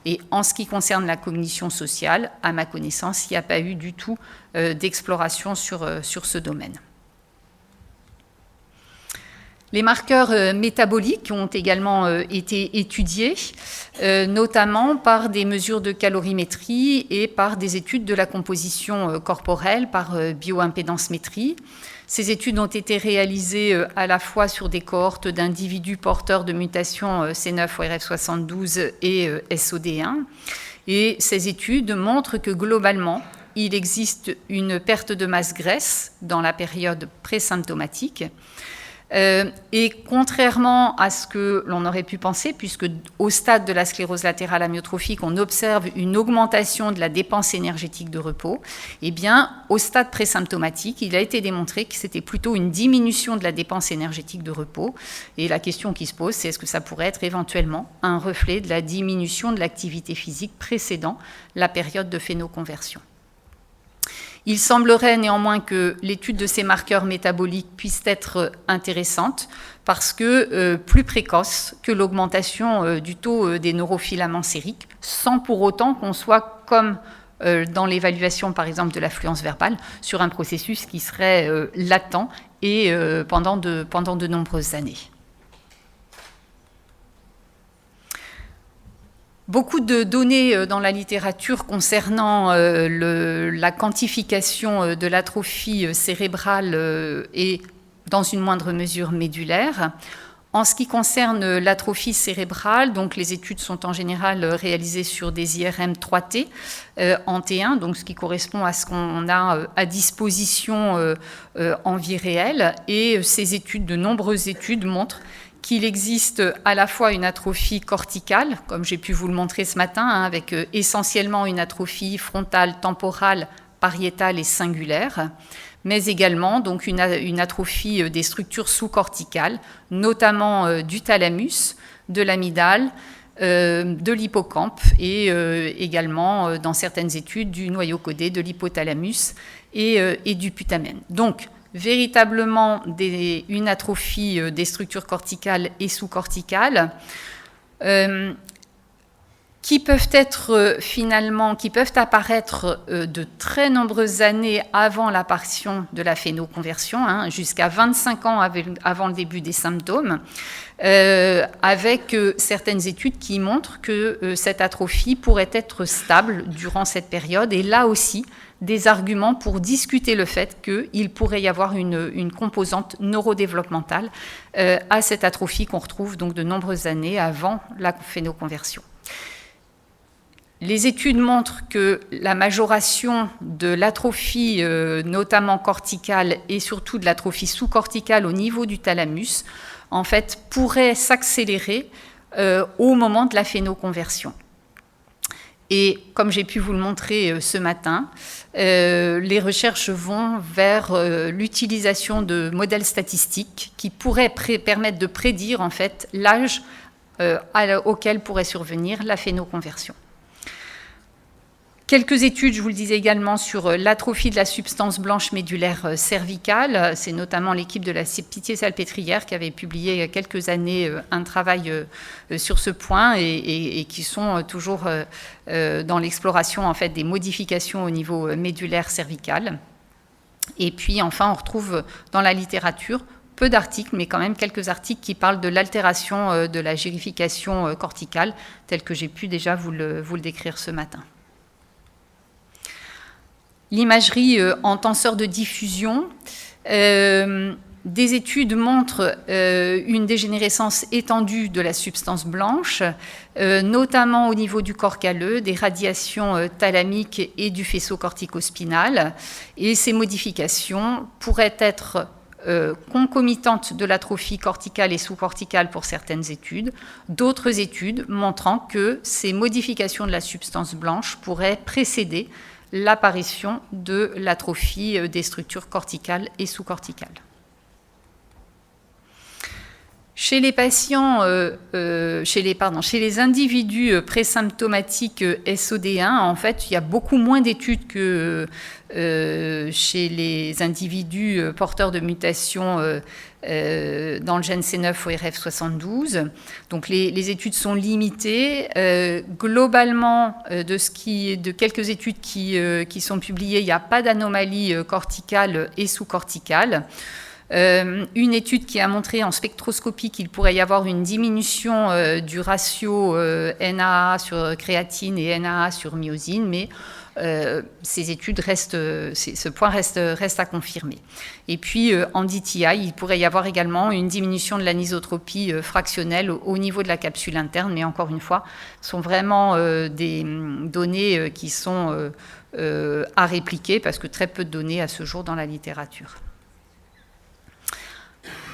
Et en ce qui concerne la cognition sociale, à ma connaissance, il n'y a pas eu du tout d'exploration sur ce domaine. Les marqueurs métaboliques ont également été étudiés, notamment par des mesures de calorimétrie et par des études de la composition corporelle, par bioimpédancemétrie. Ces études ont été réalisées à la fois sur des cohortes d'individus porteurs de mutations C9 ou RF72 et SOD1. Et ces études montrent que globalement, il existe une perte de masse graisse dans la période présymptomatique. Et contrairement à ce que l'on aurait pu penser, puisque au stade de la sclérose latérale amyotrophique, on observe une augmentation de la dépense énergétique de repos, eh bien, au stade présymptomatique, il a été démontré que c'était plutôt une diminution de la dépense énergétique de repos. Et la question qui se pose, c'est est-ce que ça pourrait être éventuellement un reflet de la diminution de l'activité physique précédant la période de phénoconversion. Il semblerait néanmoins que l'étude de ces marqueurs métaboliques puisse être intéressante parce que plus précoce que l'augmentation du taux des neurofilaments sériques, sans pour autant qu'on soit comme dans l'évaluation par exemple de l'affluence verbale, sur un processus qui serait latent et pendant de nombreuses années. Beaucoup de données dans la littérature concernant la quantification de l'atrophie cérébrale et dans une moindre mesure médulaire. En ce qui concerne l'atrophie cérébrale, donc les études sont en général réalisées sur des IRM 3T en T1, donc ce qui correspond à ce qu'on a à disposition en vie réelle. Et ces études, de nombreuses études, montrent qu'il existe à la fois une atrophie corticale, comme j'ai pu vous le montrer ce matin, avec essentiellement une atrophie frontale, temporale, pariétale et singulaire, mais également donc une atrophie des structures sous-corticales, notamment du thalamus, de l'amygdale, de l'hippocampe et également, dans certaines études, du noyau codé, de l'hypothalamus et du putamen. Donc, véritablement une atrophie des structures corticales et sous-corticales qui peuvent apparaître de très nombreuses années avant l'apparition de la phénoconversion, jusqu'à 25 ans avant le début des symptômes, avec certaines études qui montrent que cette atrophie pourrait être stable durant cette période, et là aussi des arguments pour discuter le fait qu'il pourrait y avoir une composante neurodéveloppementale à cette atrophie qu'on retrouve donc de nombreuses années avant la phénoconversion. Les études montrent que la majoration de l'atrophie, notamment corticale, et surtout de l'atrophie sous-corticale au niveau du thalamus, en fait, pourrait s'accélérer au moment de la phénoconversion. Et comme j'ai pu vous le montrer ce matin, les recherches vont vers l'utilisation de modèles statistiques qui pourraient permettre de prédire en fait l'âge auquel pourrait survenir la phénoconversion. Quelques études, je vous le disais également, sur l'atrophie de la substance blanche médulaire cervicale. C'est notamment l'équipe de la Pitié-Salpêtrière qui avait publié il y a quelques années un travail sur ce point et qui sont toujours dans l'exploration en fait, des modifications au niveau médulaire cervical. Et puis enfin, on retrouve dans la littérature peu d'articles, mais quand même quelques articles qui parlent de l'altération de la girification corticale, tel que j'ai pu déjà vous le décrire ce matin. L'imagerie en tenseur de diffusion, des études montrent une dégénérescence étendue de la substance blanche, notamment au niveau du corps calleux, des radiations thalamiques et du faisceau corticospinal. Et ces modifications pourraient être concomitantes de l'atrophie corticale et sous-corticale pour certaines études, d'autres études montrant que ces modifications de la substance blanche pourraient précéder l'apparition de l'atrophie des structures corticales et sous-corticales. Chez les patients, chez les individus présymptomatiques SOD1, en fait, il y a beaucoup moins d'études que chez les individus porteurs de mutations dans le gène C9 ou RF72. Donc les études sont limitées. Globalement, de quelques études qui sont publiées, il n'y a pas d'anomalie corticale et sous-corticale. Une étude qui a montré en spectroscopie qu'il pourrait y avoir une diminution du ratio NAA sur créatine et NAA sur myosine, mais ce point reste à confirmer. Et puis en DTI, il pourrait y avoir également une diminution de l'anisotropie fractionnelle au niveau de la capsule interne, mais encore une fois, ce sont vraiment des données qui sont à répliquer, parce que très peu de données à ce jour dans la littérature.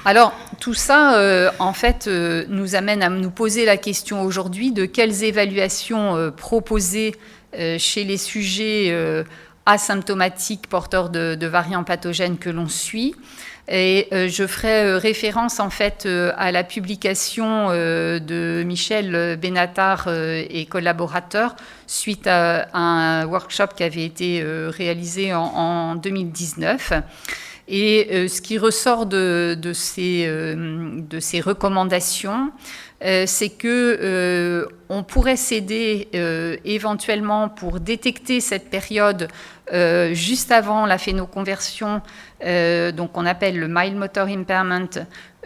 Alors, tout ça, en fait, nous amène à nous poser la question aujourd'hui de quelles évaluations proposer chez les sujets asymptomatiques porteurs de variants pathogènes que l'on suit. Et je ferai référence, en fait, à la publication de Michel Benatar et collaborateurs suite à un workshop qui avait été réalisé en 2019. Et ce qui ressort de ces recommandations, c'est que on pourrait s'aider éventuellement pour détecter cette période juste avant la phénoconversion, donc on appelle le mild motor impairment,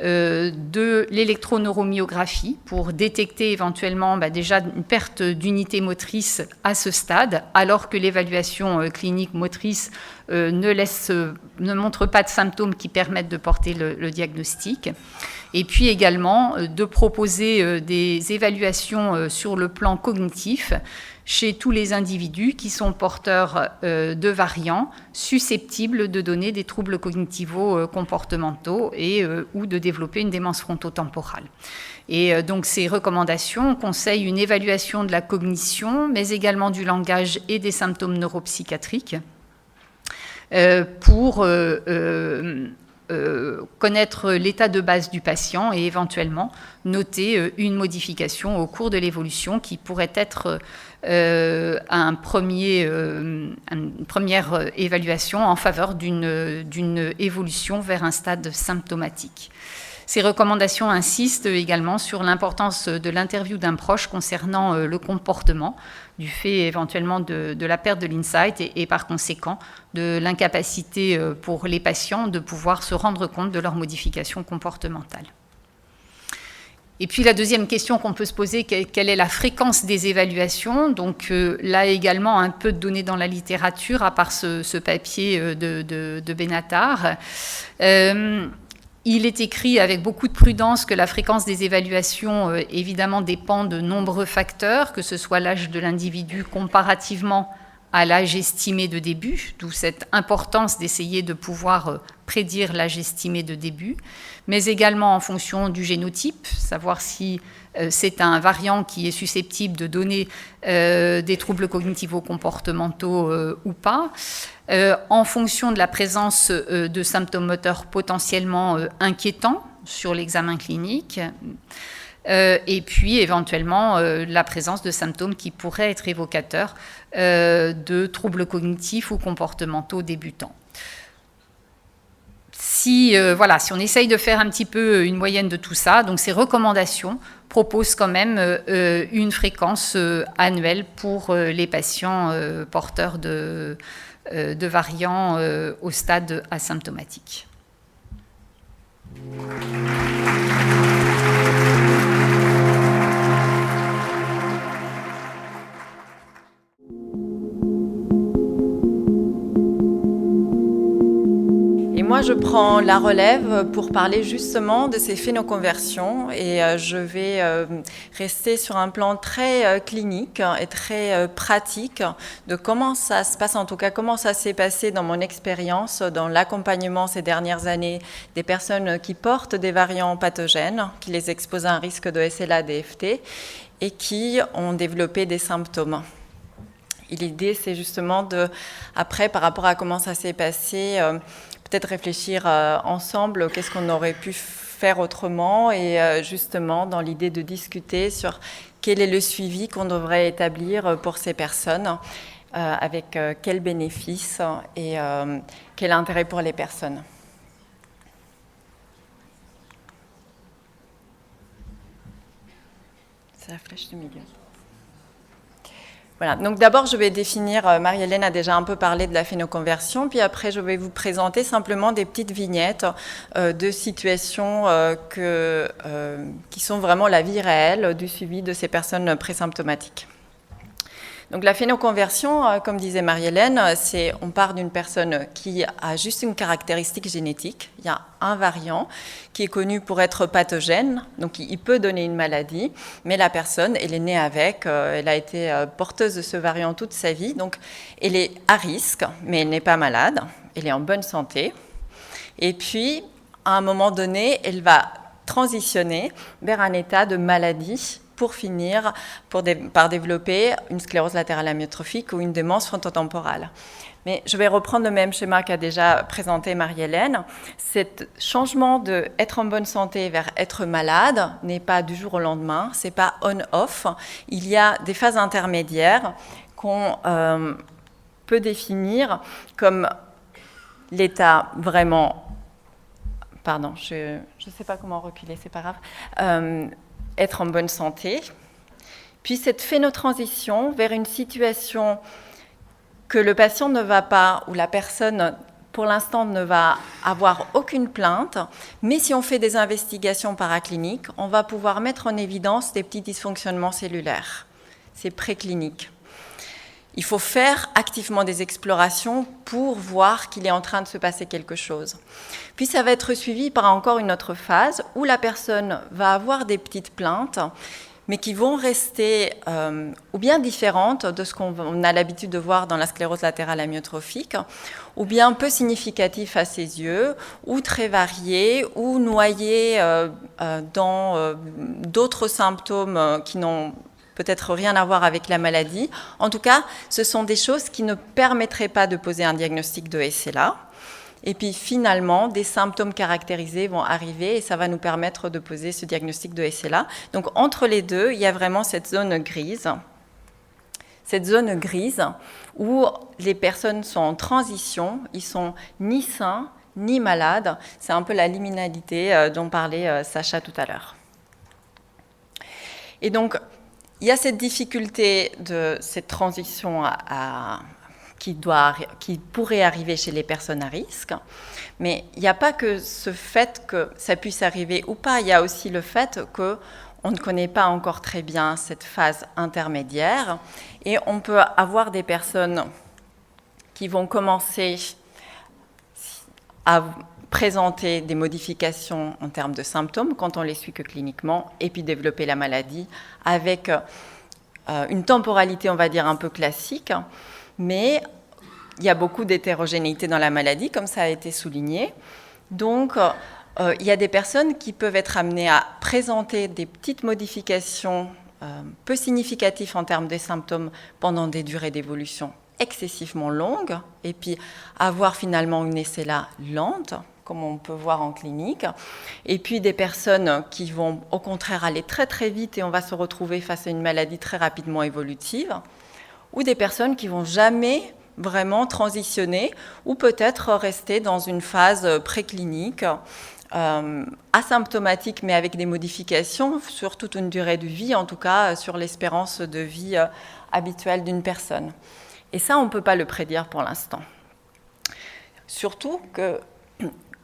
de l'électroneuromyographie pour détecter éventuellement déjà une perte d'unité motrice à ce stade, alors que l'évaluation clinique motrice ne montre pas de symptômes qui permettent de porter le diagnostic. Et puis également de proposer des évaluations sur le plan cognitif chez tous les individus qui sont porteurs de variants susceptibles de donner des troubles cognitivo-comportementaux ou de développer une démence frontotemporale. Et donc ces recommandations conseillent une évaluation de la cognition, mais également du langage et des symptômes neuropsychiatriques pour connaître l'état de base du patient et éventuellement noter une modification au cours de l'évolution qui pourrait être une première évaluation en faveur d'une évolution vers un stade symptomatique. Ces recommandations insistent également sur l'importance de l'interview d'un proche concernant le comportement, du fait éventuellement de la perte de l'insight et par conséquent de l'incapacité pour les patients de pouvoir se rendre compte de leurs modifications comportementales. Et puis la deuxième question qu'on peut se poser, quelle est la fréquence des évaluations? Donc là également un peu de données dans la littérature, à part ce papier de Benatar. Il est écrit avec beaucoup de prudence que la fréquence des évaluations, évidemment, dépend de nombreux facteurs, que ce soit l'âge de l'individu comparativement à l'âge estimé de début, d'où cette importance d'essayer de pouvoir prédire l'âge estimé de début, mais également en fonction du génotype, savoir si c'est un variant qui est susceptible de donner des troubles cognitivo-comportementaux ou pas, en fonction de la présence de symptômes moteurs potentiellement inquiétants sur l'examen clinique, et puis éventuellement la présence de symptômes qui pourraient être évocateurs de troubles cognitifs ou comportementaux débutants. Si on essaye de faire un petit peu une moyenne de tout ça, donc ces recommandations proposent quand même une fréquence annuelle pour les patients porteurs de variants au stade asymptomatique. Moi, je prends la relève pour parler justement de ces phénoconversions et je vais rester sur un plan très clinique et très pratique de comment ça se passe, en tout cas comment ça s'est passé dans mon expérience, dans l'accompagnement ces dernières années des personnes qui portent des variants pathogènes, qui les exposent à un risque de SLA-DFT et qui ont développé des symptômes. Et l'idée, c'est justement après, par rapport à comment ça s'est passé, peut-être réfléchir ensemble, qu'est-ce qu'on aurait pu faire autrement et justement dans l'idée de discuter sur quel est le suivi qu'on devrait établir pour ces personnes, avec quels bénéfices et quel intérêt pour les personnes. C'est la flèche du milieu. Voilà, donc d'abord je vais définir, Marie-Hélène a déjà un peu parlé de la phénoconversion, puis après je vais vous présenter simplement des petites vignettes de situations qui sont vraiment la vie réelle du suivi de ces personnes présymptomatiques. Donc la phénoconversion, comme disait Marie-Hélène, on part d'une personne qui a juste une caractéristique génétique. Il y a un variant qui est connu pour être pathogène, donc il peut donner une maladie, mais la personne, elle est née avec, elle a été porteuse de ce variant toute sa vie, donc elle est à risque, mais elle n'est pas malade, elle est en bonne santé. Et puis, à un moment donné, elle va transitionner vers un état de maladie pour finir par développer une sclérose latérale amyotrophique ou une démence frontotemporale. Mais je vais reprendre le même schéma qu'a déjà présenté Marie-Hélène. Cet changement de être en bonne santé vers être malade n'est pas du jour au lendemain, c'est pas on-off. Il y a des phases intermédiaires qu'on peut définir comme l'état vraiment... Pardon, je ne sais pas comment reculer, c'est pas grave. Être en bonne santé, puis cette phénotransition vers une situation que le patient ne va pas, ou la personne pour l'instant ne va avoir aucune plainte, mais si on fait des investigations paracliniques, on va pouvoir mettre en évidence des petits dysfonctionnements cellulaires. C'est préclinique. Il faut faire activement des explorations pour voir qu'il est en train de se passer quelque chose. Puis ça va être suivi par encore une autre phase où la personne va avoir des petites plaintes, mais qui vont rester ou bien différentes de ce qu'on a l'habitude de voir dans la sclérose latérale amyotrophique, ou bien peu significatives à ses yeux, ou très variées, ou noyées dans d'autres symptômes qui n'ont peut-être rien à voir avec la maladie. En tout cas, ce sont des choses qui ne permettraient pas de poser un diagnostic de SLA. Et puis finalement, des symptômes caractérisés vont arriver et ça va nous permettre de poser ce diagnostic de SLA. Donc entre les deux, il y a vraiment cette zone grise. Cette zone grise où les personnes sont en transition, ils sont ni sains ni malades. C'est un peu la liminalité dont parlait Sacha tout à l'heure. Et donc, il y a cette difficulté de cette transition qui pourrait arriver chez les personnes à risque, mais il n'y a pas que ce fait que ça puisse arriver ou pas, il y a aussi le fait qu'on ne connaît pas encore très bien cette phase intermédiaire et on peut avoir des personnes qui vont commencer à présenter des modifications en termes de symptômes quand on les suit que cliniquement, et puis développer la maladie avec une temporalité, on va dire, un peu classique, mais il y a beaucoup d'hétérogénéité dans la maladie, comme ça a été souligné. Donc, il y a des personnes qui peuvent être amenées à présenter des petites modifications peu significatives en termes de symptômes pendant des durées d'évolution excessivement longues, et puis avoir finalement une SLA lente, comme on peut voir en clinique, et puis des personnes qui vont au contraire aller très très vite et on va se retrouver face à une maladie très rapidement évolutive, ou des personnes qui vont jamais vraiment transitionner ou peut-être rester dans une phase préclinique, asymptomatique mais avec des modifications sur toute une durée de vie, en tout cas sur l'espérance de vie habituelle d'une personne. Et ça, on ne peut pas le prédire pour l'instant. Surtout que,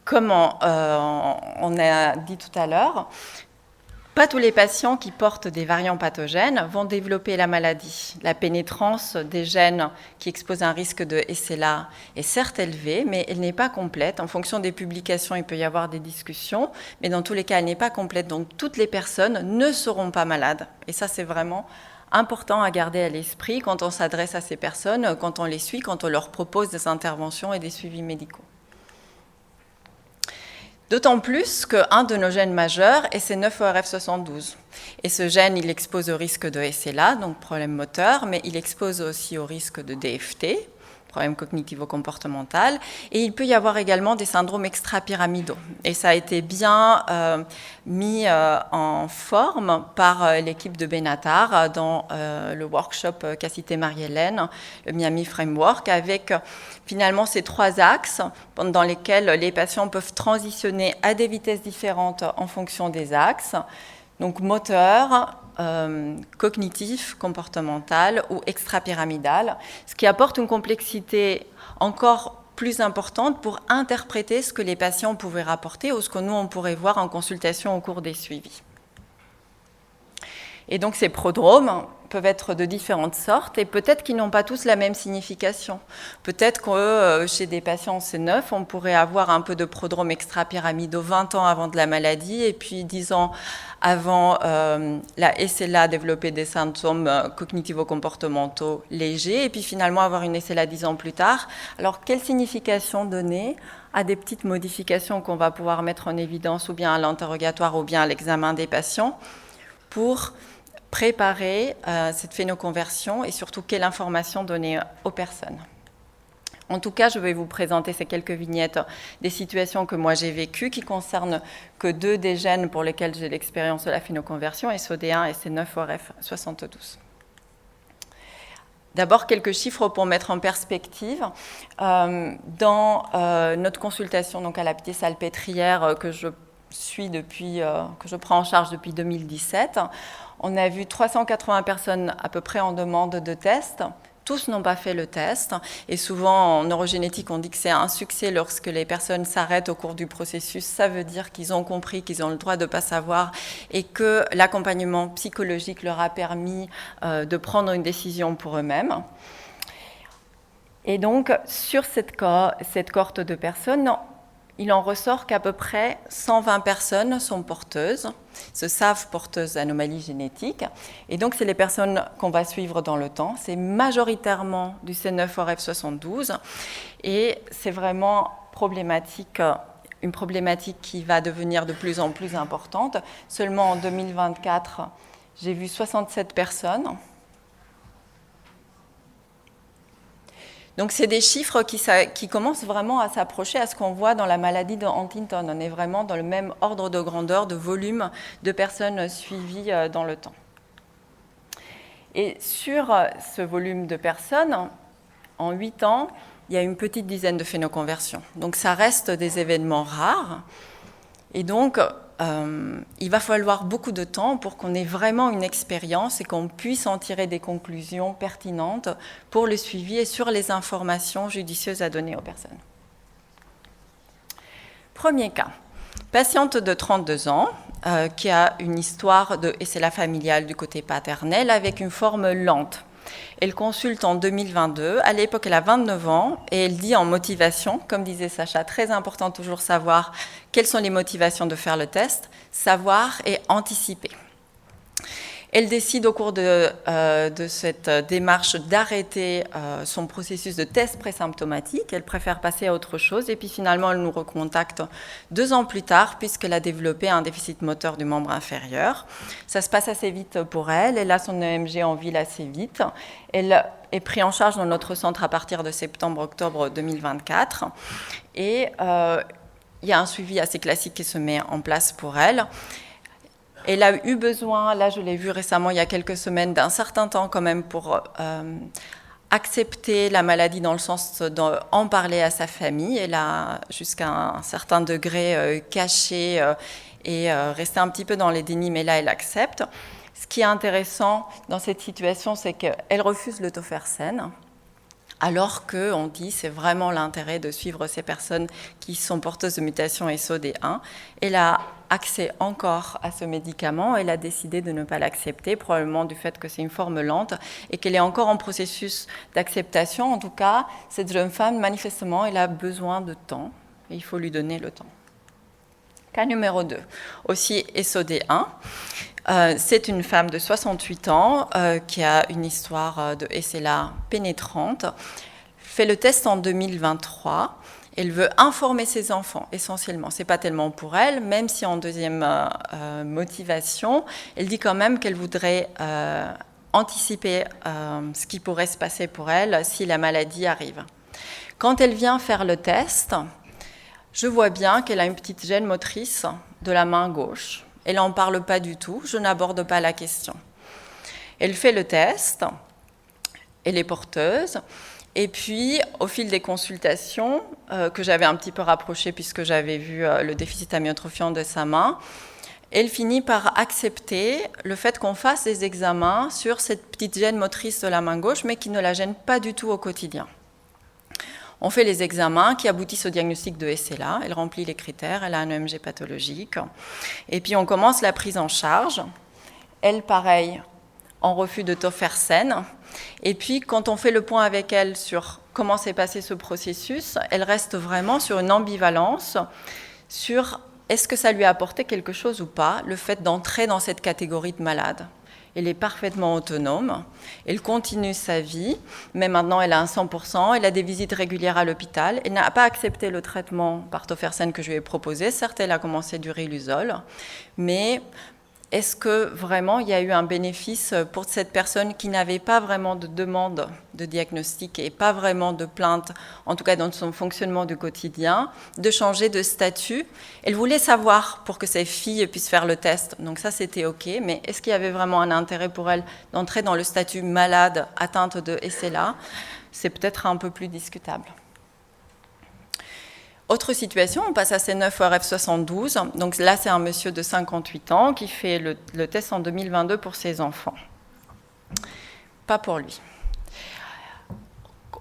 comme on a dit tout à l'heure, pas tous les patients qui portent des variants pathogènes vont développer la maladie. La pénétrance des gènes qui exposent un risque de SLA est certes élevée, mais elle n'est pas complète. En fonction des publications, il peut y avoir des discussions, mais dans tous les cas, elle n'est pas complète. Donc, toutes les personnes ne seront pas malades. Et ça, c'est vraiment important à garder à l'esprit quand on s'adresse à ces personnes, quand on les suit, quand on leur propose des interventions et des suivis médicaux. D'autant plus qu'un de nos gènes majeurs est C9orf72. Et ce gène, il expose au risque de SLA, donc problème moteur, mais il expose aussi au risque de DFT, problème cognitivo-comportemental. Et il peut y avoir également des syndromes extrapyramidaux. Et ça a été bien mis en forme par l'équipe de Benatar dans le workshop qu'a cité Marie-Hélène, le Miami Framework, avec finalement ces 3 axes dans lesquels les patients peuvent transitionner à des vitesses différentes en fonction des axes. Donc moteur, cognitif, comportemental ou extrapyramidal, ce qui apporte une complexité encore plus importante pour interpréter ce que les patients pouvaient rapporter ou ce que nous, on pourrait voir en consultation au cours des suivis. Et donc ces prodromes peuvent être de différentes sortes et peut-être qu'ils n'ont pas tous la même signification. Peut-être que chez des patients C9, on pourrait avoir un peu de prodromes extrapyramidaux 20 ans avant de la maladie et puis 10 ans avant la SLA développer des symptômes cognitivo-comportementaux légers et puis finalement avoir une SLA 10 ans plus tard. Alors quelle signification donner à des petites modifications qu'on va pouvoir mettre en évidence ou bien à l'interrogatoire ou bien à l'examen des patients pour préparer cette phénoconversion et surtout quelle information donner aux personnes. En tout cas, je vais vous présenter ces quelques vignettes des situations que moi j'ai vécues qui concernent que 2 des gènes pour lesquels j'ai l'expérience de la phénoconversion, SOD1 et C9orf72. D'abord, quelques chiffres pour mettre en perspective. Dans notre consultation donc à la Pitié-Salpêtrière que je prends en charge depuis 2017. On a vu 380 personnes à peu près en demande de test. Tous n'ont pas fait le test. Et souvent, en neurogénétique, on dit que c'est un succès lorsque les personnes s'arrêtent au cours du processus. Ça veut dire qu'ils ont compris qu'ils ont le droit de ne pas savoir et que l'accompagnement psychologique leur a permis de prendre une décision pour eux-mêmes. Et donc, sur cette cohorte de personnes, il en ressort qu'à peu près 120 personnes sont porteuses, se savent porteuses d'anomalies génétiques. Et donc, c'est les personnes qu'on va suivre dans le temps. C'est majoritairement du C9orf72. Et c'est vraiment une problématique qui va devenir de plus en plus importante. Seulement en 2024, j'ai vu 67 personnes. Donc, c'est des chiffres qui commencent vraiment à s'approcher à ce qu'on voit dans la maladie de Huntington. On est vraiment dans le même ordre de grandeur, de volume de personnes suivies dans le temps. Et sur ce volume de personnes, en 8 ans, il y a une petite dizaine de phénoconversions. Donc, ça reste des événements rares. Et donc, il va falloir beaucoup de temps pour qu'on ait vraiment une expérience et qu'on puisse en tirer des conclusions pertinentes pour le suivi et sur les informations judicieuses à donner aux personnes. Premier cas, patiente de 32 ans qui a une histoire de SLA familiale du côté paternel avec une forme lente. Elle consulte en 2022, à l'époque elle a 29 ans et elle dit en motivation, comme disait Sacha, très important toujours savoir quelles sont les motivations de faire le test, savoir et anticiper. Elle décide au cours de cette démarche d'arrêter son processus de test présymptomatique. Elle préfère passer à autre chose. Et puis finalement, elle nous recontacte 2 ans plus tard puisqu'elle a développé un déficit moteur du membre inférieur. Ça se passe assez vite pour elle. Elle a son EMG en ville assez vite. Elle est prise en charge dans notre centre à partir de septembre-octobre 2024. Et il y a un suivi assez classique qui se met en place pour elle. Elle a eu besoin, là je l'ai vu récemment il y a quelques semaines, d'un certain temps quand même pour accepter la maladie dans le sens d'en parler à sa famille. Elle a jusqu'à un certain degré caché et resté un petit peu dans les dénis, mais là elle accepte. Ce qui est intéressant dans cette situation, c'est qu'elle refuse le tofersen, alors qu'on dit c'est vraiment l'intérêt de suivre ces personnes qui sont porteuses de mutation SOD1. Elle a accès encore à ce médicament, elle a décidé de ne pas l'accepter, probablement du fait que c'est une forme lente et qu'elle est encore en processus d'acceptation. En tout cas, cette jeune femme, manifestement, elle a besoin de temps et il faut lui donner le temps. Cas numéro 2, aussi SOD1. C'est une femme de 68 ans qui a une histoire de SLA pénétrante, fait le test en 2023. Elle veut informer ses enfants, essentiellement. Ce n'est pas tellement pour elle, même si en deuxième motivation, elle dit quand même qu'elle voudrait anticiper ce qui pourrait se passer pour elle si la maladie arrive. Quand elle vient faire le test, je vois bien qu'elle a une petite gêne motrice de la main gauche. Elle n'en parle pas du tout, je n'aborde pas la question. Elle fait le test, elle est porteuse, et puis au fil des consultations, que j'avais un petit peu rapprochées puisque j'avais vu le déficit amyotrophiant de sa main, elle finit par accepter le fait qu'on fasse des examens sur cette petite gêne motrice de la main gauche, mais qui ne la gêne pas du tout au quotidien. On fait les examens qui aboutissent au diagnostic de SLA. Elle remplit les critères, elle a un EMG pathologique. Et puis on commence la prise en charge. Elle, pareil, en refus de tofersen. Et puis quand on fait le point avec elle sur comment s'est passé ce processus, elle reste vraiment sur une ambivalence sur est-ce que ça lui a apporté quelque chose ou pas, le fait d'entrer dans cette catégorie de malade. Elle est parfaitement autonome, elle continue sa vie, mais maintenant elle a un 100%, elle a des visites régulières à l'hôpital, elle n'a pas accepté le traitement par tofersen que je lui ai proposé, certes elle a commencé du riluzole, mais est-ce que vraiment il y a eu un bénéfice pour cette personne qui n'avait pas vraiment de demande de diagnostic et pas vraiment de plainte, en tout cas dans son fonctionnement du quotidien, de changer de statut? Elle voulait savoir pour que ses filles puissent faire le test, donc ça c'était ok, mais est-ce qu'il y avait vraiment un intérêt pour elle d'entrer dans le statut malade atteinte de SLA? C'est peut-être un peu plus discutable. Autre situation, on passe à C9ORF72. Donc là, c'est un monsieur de 58 ans qui fait le test en 2022 pour ses enfants. Pas pour lui.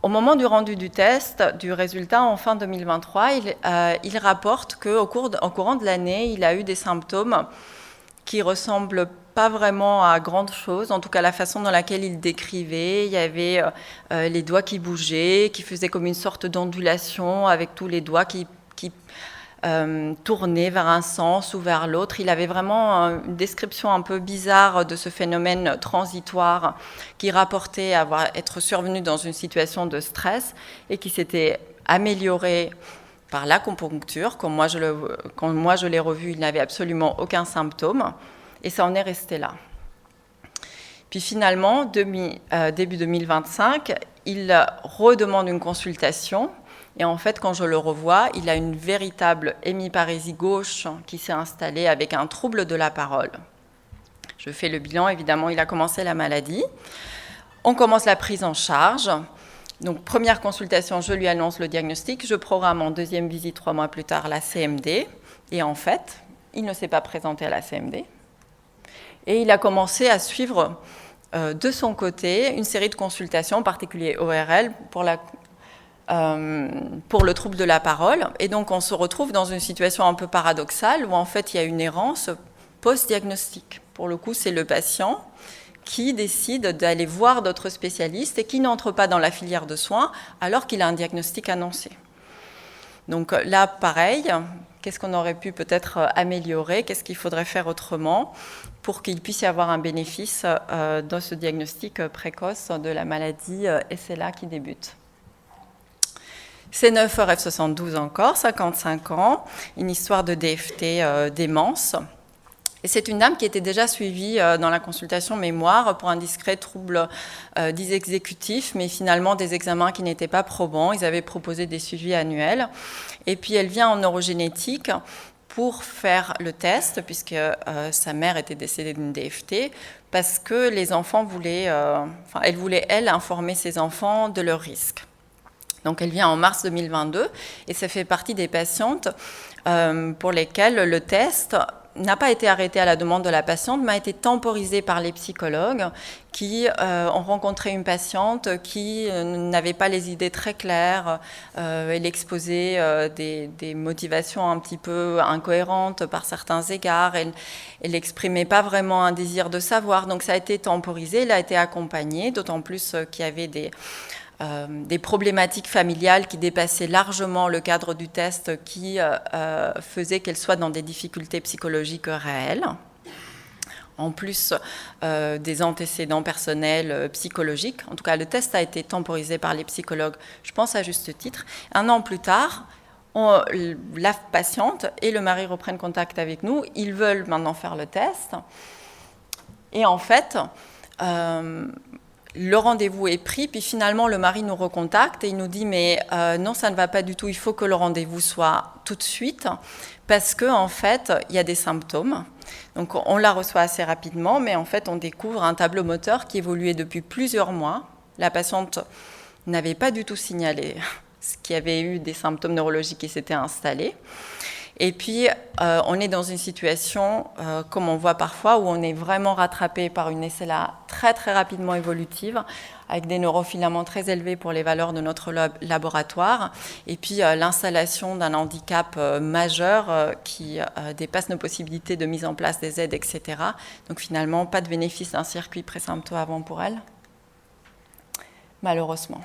Au moment du rendu du test, du résultat en fin 2023, il rapporte qu'au courant de l'année, il a eu des symptômes qui ressemblent pas vraiment à grande chose, en tout cas la façon dans laquelle il décrivait. Il y avait les doigts qui bougeaient, qui faisaient comme une sorte d'ondulation avec tous les doigts qui tournaient vers un sens ou vers l'autre. Il avait vraiment une description un peu bizarre de ce phénomène transitoire qui rapportait être survenu dans une situation de stress et qui s'était amélioré par l'acupuncture. Quand moi je l'ai revu, il n'avait absolument aucun symptôme. Et ça en est resté là. Puis finalement, début 2025, il redemande une consultation. Et en fait, quand je le revois, il a une véritable hémiparésie gauche qui s'est installée avec un trouble de la parole. Je fais le bilan, évidemment, il a commencé la maladie. On commence la prise en charge. Donc, première consultation, je lui annonce le diagnostic. Je programme en deuxième visite, 3 mois plus tard, la CMD. Et en fait, il ne s'est pas présenté à la CMD. Et il a commencé à suivre de son côté une série de consultations, en particulier ORL, pour le trouble de la parole. Et donc, on se retrouve dans une situation un peu paradoxale où, en fait, il y a une errance post-diagnostic. Pour le coup, c'est le patient qui décide d'aller voir d'autres spécialistes et qui n'entre pas dans la filière de soins alors qu'il a un diagnostic annoncé. Donc là, pareil, qu'est-ce qu'on aurait pu peut-être améliorer? Qu'est-ce qu'il faudrait faire autrement pour qu'il puisse y avoir un bénéfice dans ce diagnostic précoce de la maladie SLA qui débute? C9ORF72 encore, 55 ans, une histoire de DFT démence. Et c'est une dame qui était déjà suivie dans la consultation mémoire pour un discret trouble dysexécutif, mais finalement des examens qui n'étaient pas probants. Ils avaient proposé des suivis annuels. Et puis elle vient en neurogénétique pour faire le test, puisque sa mère était décédée d'une DFT, parce que les enfants voulaient, elle voulait, elle, informer ses enfants de leurs risques. Donc elle vient en mars 2022 et ça fait partie des patientes pour lesquelles le test n'a pas été arrêté à la demande de la patiente, mais a été temporisé par les psychologues qui ont rencontré une patiente qui n'avait pas les idées très claires. Elle exposait des motivations un petit peu incohérentes par certains égards. Elle n'exprimait pas vraiment un désir de savoir. Donc ça a été temporisé, elle a été accompagnée, d'autant plus qu'il y avait des problématiques familiales qui dépassaient largement le cadre du test, qui faisaient qu'elle soit dans des difficultés psychologiques réelles, en plus des antécédents personnels psychologiques. En tout cas, le test a été temporisé par les psychologues, je pense à juste titre. 1 an plus tard, la patiente et le mari reprennent contact avec nous. Ils veulent maintenant faire le test. Et en fait, le rendez-vous est pris, puis finalement le mari nous recontacte et il nous dit mais non, ça ne va pas du tout, il faut que le rendez-vous soit tout de suite parce que en fait il y a des symptômes. Donc on la reçoit assez rapidement, mais en fait on découvre un tableau moteur qui évoluait depuis plusieurs mois. La patiente n'avait pas du tout signalé qu'il y avait eu des symptômes neurologiques qui s'étaient installés. Et puis, on est dans une situation, comme on voit parfois, où on est vraiment rattrapé par une SLA très, très rapidement évolutive, avec des neurofilaments très élevés pour les valeurs de notre laboratoire, et puis l'installation d'un handicap majeur qui dépasse nos possibilités de mise en place des aides, etc. Donc finalement, pas de bénéfice d'un circuit pré-sympto avant pour elle, malheureusement.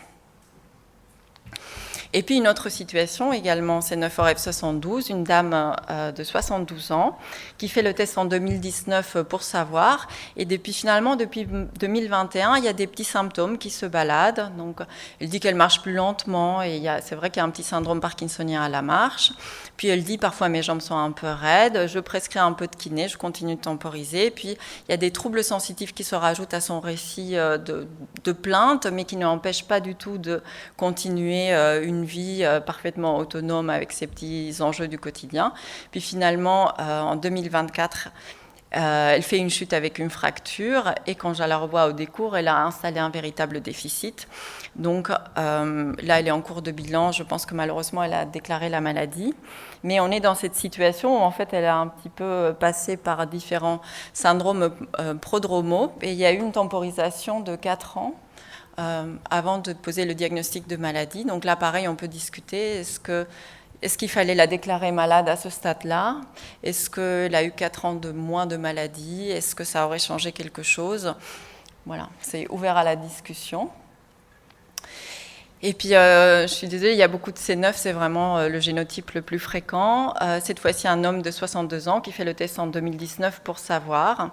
Et puis une autre situation également, c'est 9F72, une dame de 72 ans qui fait le test en 2019 pour savoir. Et depuis 2021, il y a des petits symptômes qui se baladent. Donc, elle dit qu'elle marche plus lentement et c'est vrai qu'il y a un petit syndrome parkinsonien à la marche. Puis elle dit parfois mes jambes sont un peu raides, je prescris un peu de kiné, je continue de temporiser. Puis il y a des troubles sensitifs qui se rajoutent à son récit de plainte, mais qui ne l'empêchent pas du tout de continuer une vie parfaitement autonome avec ses petits enjeux du quotidien. Puis finalement, en 2024, elle fait une chute avec une fracture et quand je la revois au décours, elle a installé un véritable déficit. Donc là, elle est en cours de bilan. Je pense que malheureusement, elle a déclaré la maladie. Mais on est dans cette situation où en fait, elle a un petit peu passé par différents syndromes prodromaux et il y a eu une temporisation de 4 ans. Avant de poser le diagnostic de maladie. Donc là, pareil, on peut discuter. Est-ce qu'il fallait la déclarer malade à ce stade-là? Est-ce qu'elle a eu 4 ans de moins de maladie? Est-ce que ça aurait changé quelque chose? Voilà, c'est ouvert à la discussion. Et puis, je suis désolée, il y a beaucoup de C9, c'est vraiment le génotype le plus fréquent. Cette fois-ci, un homme de 62 ans qui fait le test en 2019 pour savoir.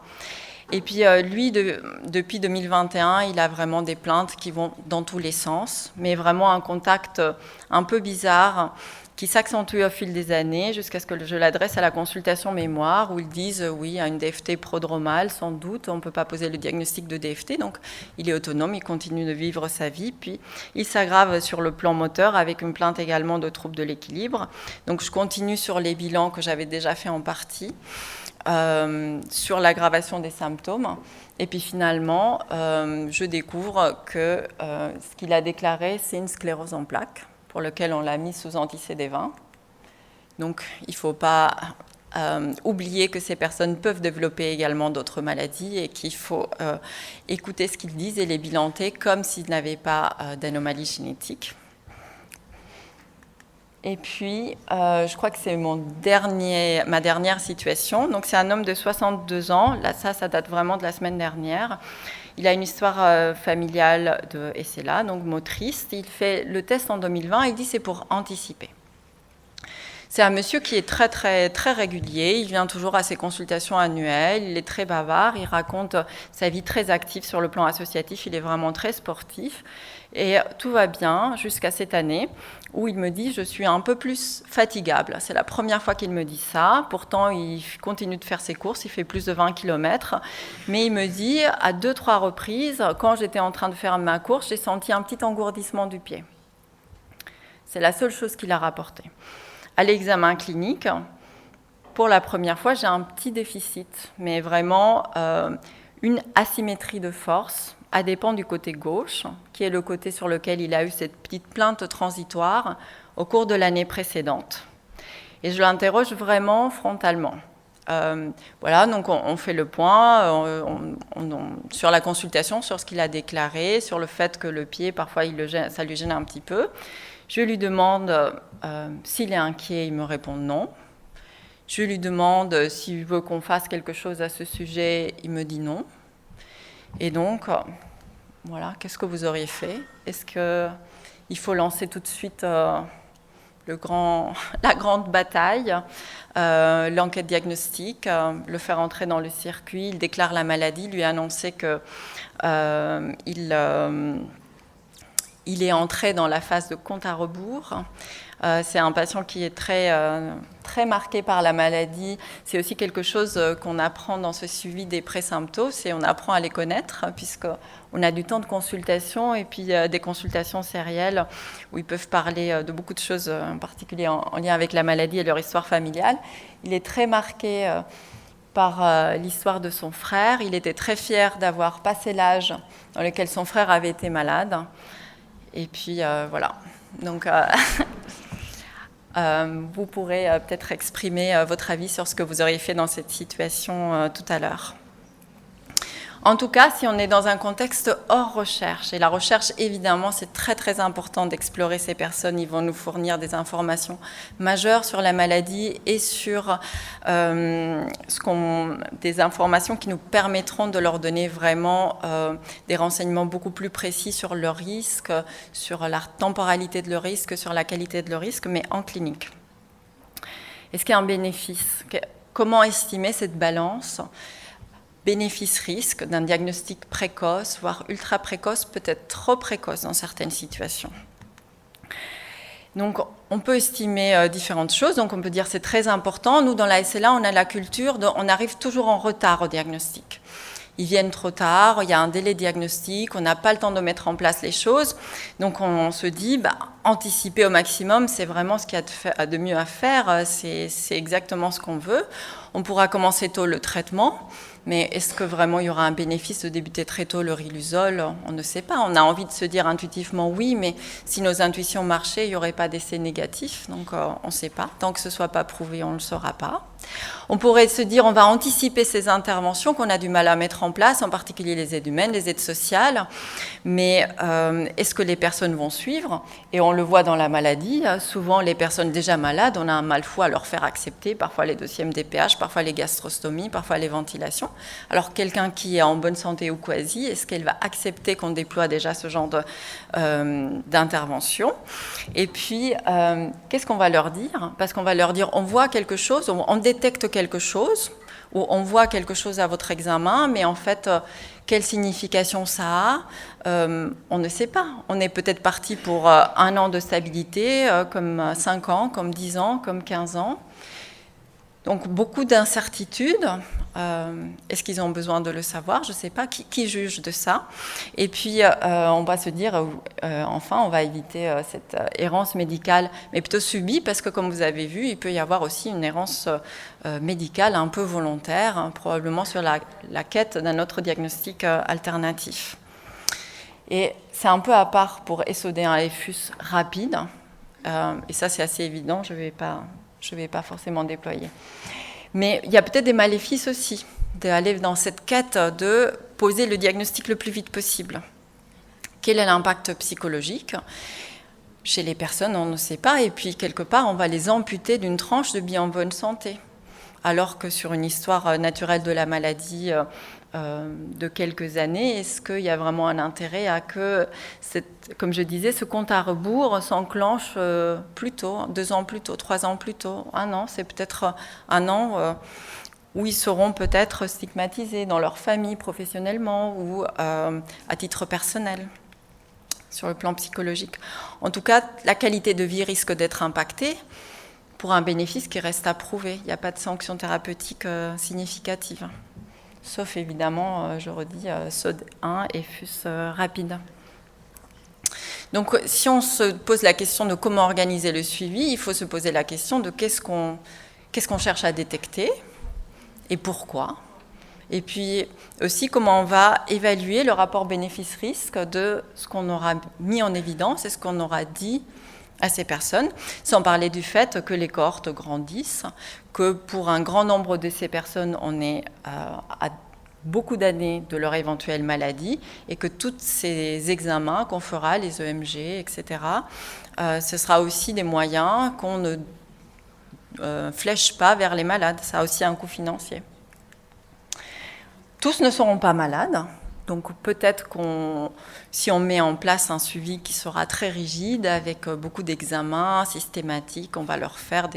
Et puis lui, depuis 2021, il a vraiment des plaintes qui vont dans tous les sens, mais vraiment un contact un peu bizarre qui s'accentue au fil des années jusqu'à ce que je l'adresse à la consultation mémoire où ils disent oui, à une DFT prodromale, sans doute, on ne peut pas poser le diagnostic de DFT, donc il est autonome, il continue de vivre sa vie, puis il s'aggrave sur le plan moteur avec une plainte également de troubles de l'équilibre. Donc je continue sur les bilans que j'avais déjà fait en partie. Sur l'aggravation des symptômes. Et puis finalement, je découvre que ce qu'il a déclaré, c'est une sclérose en plaques, pour lequel on l'a mis sous anti-CD20. Donc il ne faut pas oublier que ces personnes peuvent développer également d'autres maladies et qu'il faut écouter ce qu'ils disent et les bilanter comme s'ils n'avaient pas d'anomalie génétique. Et puis, je crois que c'est ma dernière situation. Donc, c'est un homme de 62 ans. Là, ça date vraiment de la semaine dernière. Il a une histoire familiale de SLA, donc motrice. Il fait le test en 2020 et il dit que c'est pour anticiper. C'est un monsieur qui est très, très, très régulier. Il vient toujours à ses consultations annuelles. Il est très bavard. Il raconte sa vie très active sur le plan associatif. Il est vraiment très sportif. Et tout va bien jusqu'à cette année où il me dit « je suis un peu plus fatigable ». C'est la première fois qu'il me dit ça. Pourtant, il continue de faire ses courses, il fait plus de 20 km. Mais il me dit à 2-3 reprises, quand j'étais en train de faire ma course, j'ai senti un petit engourdissement du pied. C'est la seule chose qu'il a rapporté. À l'examen clinique, pour la première fois, j'ai un petit déficit, mais vraiment une asymétrie de force à dépend du côté gauche, qui est le côté sur lequel il a eu cette petite plainte transitoire au cours de l'année précédente. Et je l'interroge vraiment frontalement. Voilà, donc on fait le point sur la consultation, sur ce qu'il a déclaré, sur le fait que le pied, parfois, ça lui gêne un petit peu. Je lui demande s'il est inquiet, il me répond non. Je lui demande s'il veut qu'on fasse quelque chose à ce sujet, il me dit non. Et donc, voilà, qu'est-ce que vous auriez fait? Est-ce qu'il faut lancer tout de suite la grande bataille, l'enquête diagnostique, le faire entrer dans le circuit, il déclare la maladie, lui annoncer qu'il est entré dans la phase de compte à rebours, C'est un patient qui est très marqué par la maladie. C'est aussi quelque chose qu'on apprend dans ce suivi des présymptômes, c'est on apprend à les connaître, puisqu'on a du temps de consultation et puis des consultations sérielles où ils peuvent parler de beaucoup de choses, en particulier en lien avec la maladie et leur histoire familiale. Il est très marqué par l'histoire de son frère. Il était très fier d'avoir passé l'âge dans lequel son frère avait été malade. Et puis voilà. Donc vous pourrez peut-être exprimer votre avis sur ce que vous auriez fait dans cette situation tout à l'heure. En tout cas, si on est dans un contexte hors recherche, et la recherche, évidemment, c'est très très important d'explorer ces personnes, ils vont nous fournir des informations majeures sur la maladie et sur des informations qui nous permettront de leur donner vraiment des renseignements beaucoup plus précis sur leur risque, sur la temporalité de leur risque, sur la qualité de leur risque, mais en clinique. Est-ce qu'il y a un bénéfice ? Comment estimer cette balance ? Bénéfice-risque d'un diagnostic précoce, voire ultra précoce, peut-être trop précoce dans certaines situations. Donc, on peut estimer différentes choses. Donc, on peut dire que c'est très important. Nous, dans la SLA, on a la culture on arrive toujours en retard au diagnostic. Ils viennent trop tard, il y a un délai diagnostique, on n'a pas le temps de mettre en place les choses. Donc, on se dit, anticiper au maximum, c'est vraiment ce qu'il y a de mieux à faire. C'est exactement ce qu'on veut. On pourra commencer tôt le traitement. Mais est-ce que vraiment il y aura un bénéfice de débuter très tôt le riluzole ? On ne sait pas. On a envie de se dire intuitivement oui, mais si nos intuitions marchaient, il n'y aurait pas d'essai négatif. Donc on ne sait pas. Tant que ce ne soit pas prouvé, on ne le saura pas. On pourrait se dire on va anticiper ces interventions qu'on a du mal à mettre en place, en particulier les aides humaines, les aides sociales. Mais est-ce que les personnes vont suivre ? Et on le voit dans la maladie. Souvent, les personnes déjà malades, on a un mal fou à leur faire accepter. Parfois les dossiers MDPH, parfois les gastrostomies, parfois les ventilations. Alors, quelqu'un qui est en bonne santé ou quasi, est-ce qu'elle va accepter qu'on déploie déjà ce genre d'intervention ? Et puis, qu'est-ce qu'on va leur dire ? Parce qu'on va leur dire, on voit quelque chose, on détecte quelque chose, ou on voit quelque chose à votre examen, mais en fait, quelle signification ça a ? On ne sait pas. On est peut-être parti pour 1 an de stabilité, comme 5 ans, comme 10 ans, comme 15 ans. Donc, beaucoup d'incertitudes. Est-ce qu'ils ont besoin de le savoir ? Je ne sais pas. Qui juge de ça ? Et puis, on va se dire, enfin, on va éviter cette errance médicale, mais plutôt subie, parce que, comme vous avez vu, il peut y avoir aussi une errance médicale un peu volontaire, probablement sur la quête d'un autre diagnostic alternatif. Et c'est un peu à part pour SOD un EFUS rapide. Et ça, c'est assez évident. Je ne vais pas forcément déployer. Mais il y a peut-être des maléfices aussi d'aller dans cette quête de poser le diagnostic le plus vite possible. Quel est l'impact psychologique ? Chez les personnes, on ne sait pas. Et puis, quelque part, on va les amputer d'une tranche de vie en bonne santé. Alors que sur une histoire naturelle de la maladie de quelques années, est-ce qu'il y a vraiment un intérêt à que, comme je disais, ce compte à rebours s'enclenche plus tôt, 2 ans plus tôt, 3 ans plus tôt, 1 an, c'est peut-être 1 an où ils seront peut-être stigmatisés dans leur famille, professionnellement ou à titre personnel, sur le plan psychologique. En tout cas, la qualité de vie risque d'être impactée pour un bénéfice qui reste à prouver. Il n'y a pas de sanction thérapeutique significative. Sauf évidemment, je redis, SOD1 et FUS rapide. Donc, si on se pose la question de comment organiser le suivi, il faut se poser la question de qu'est-ce qu'on cherche à détecter et pourquoi. Et puis aussi, comment on va évaluer le rapport bénéfice-risque de ce qu'on aura mis en évidence et ce qu'on aura dit à ces personnes, sans parler du fait que les cohortes grandissent, que pour un grand nombre de ces personnes, on est à beaucoup d'années de leur éventuelle maladie et que tous ces examens qu'on fera, les EMG, etc., ce sera aussi des moyens qu'on ne flèche pas vers les malades. Ça a aussi un coût financier. Tous ne seront pas malades. Donc peut-être si on met en place un suivi qui sera très rigide, avec beaucoup d'examens systématiques, on va leur faire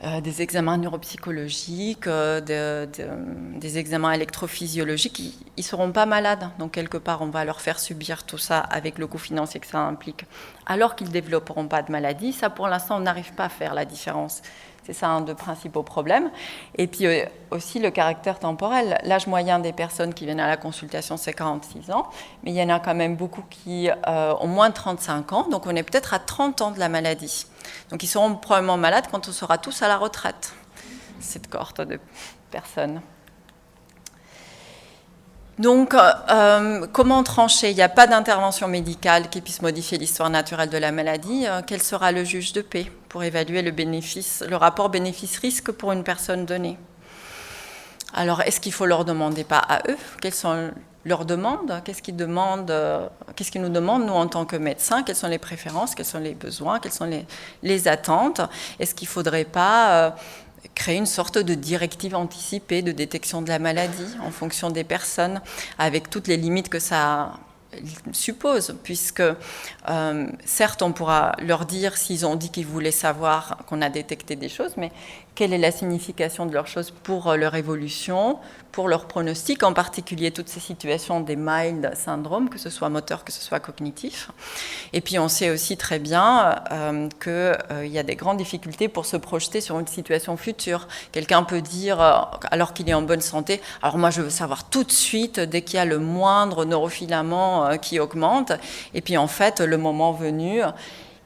des examens neuropsychologiques, des examens électrophysiologiques, ils ne seront pas malades. Donc, quelque part, on va leur faire subir tout ça avec le coût financier que ça implique, alors qu'ils ne développeront pas de maladie. Ça, pour l'instant, on n'arrive pas à faire la différence. C'est ça un des principaux problèmes. Et puis aussi le caractère temporel. L'âge moyen des personnes qui viennent à la consultation, c'est 46 ans, mais il y en a quand même beaucoup qui ont moins de 35 ans, donc on est peut-être à 30 ans de la maladie. Donc ils seront probablement malades quand on sera tous à la retraite, cette cohorte de personnes. Donc, comment trancher ? Il n'y a pas d'intervention médicale qui puisse modifier l'histoire naturelle de la maladie. Quel sera le juge de paix pour évaluer le rapport bénéfice-risque pour une personne donnée ? Alors, est-ce qu'il faut leur demander pas à eux ? Quelles sont leurs demandes ? Qu'est-ce qu'ils nous demandent, nous, en tant que médecins ? Quelles sont les préférences ? Quels sont les besoins ? Quelles sont les attentes ? Est-ce qu'il ne faudrait pas créer une sorte de directive anticipée de détection de la maladie en fonction des personnes, avec toutes les limites que ça suppose, puisque certes on pourra leur dire s'ils ont dit qu'ils voulaient savoir qu'on a détecté des choses, mais quelle est la signification de leurs choses pour leur évolution, pour leur pronostic, en particulier toutes ces situations des mild syndromes, que ce soit moteur, que ce soit cognitif. Et puis on sait aussi très bien qu'il y a des grandes difficultés pour se projeter sur une situation future. Quelqu'un peut dire, alors qu'il est en bonne santé, alors moi je veux savoir tout de suite, dès qu'il y a le moindre neurofilament qui augmente, et puis en fait, le moment venu,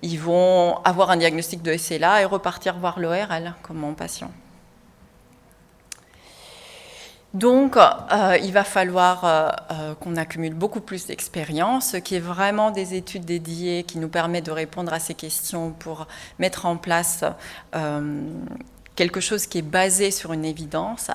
ils vont avoir un diagnostic de SLA et repartir voir l'ORL comme mon patient. Donc, il va falloir qu'on accumule beaucoup plus d'expérience, qu'il y ait vraiment des études dédiées qui nous permettent de répondre à ces questions pour mettre en place quelque chose qui est basé sur une évidence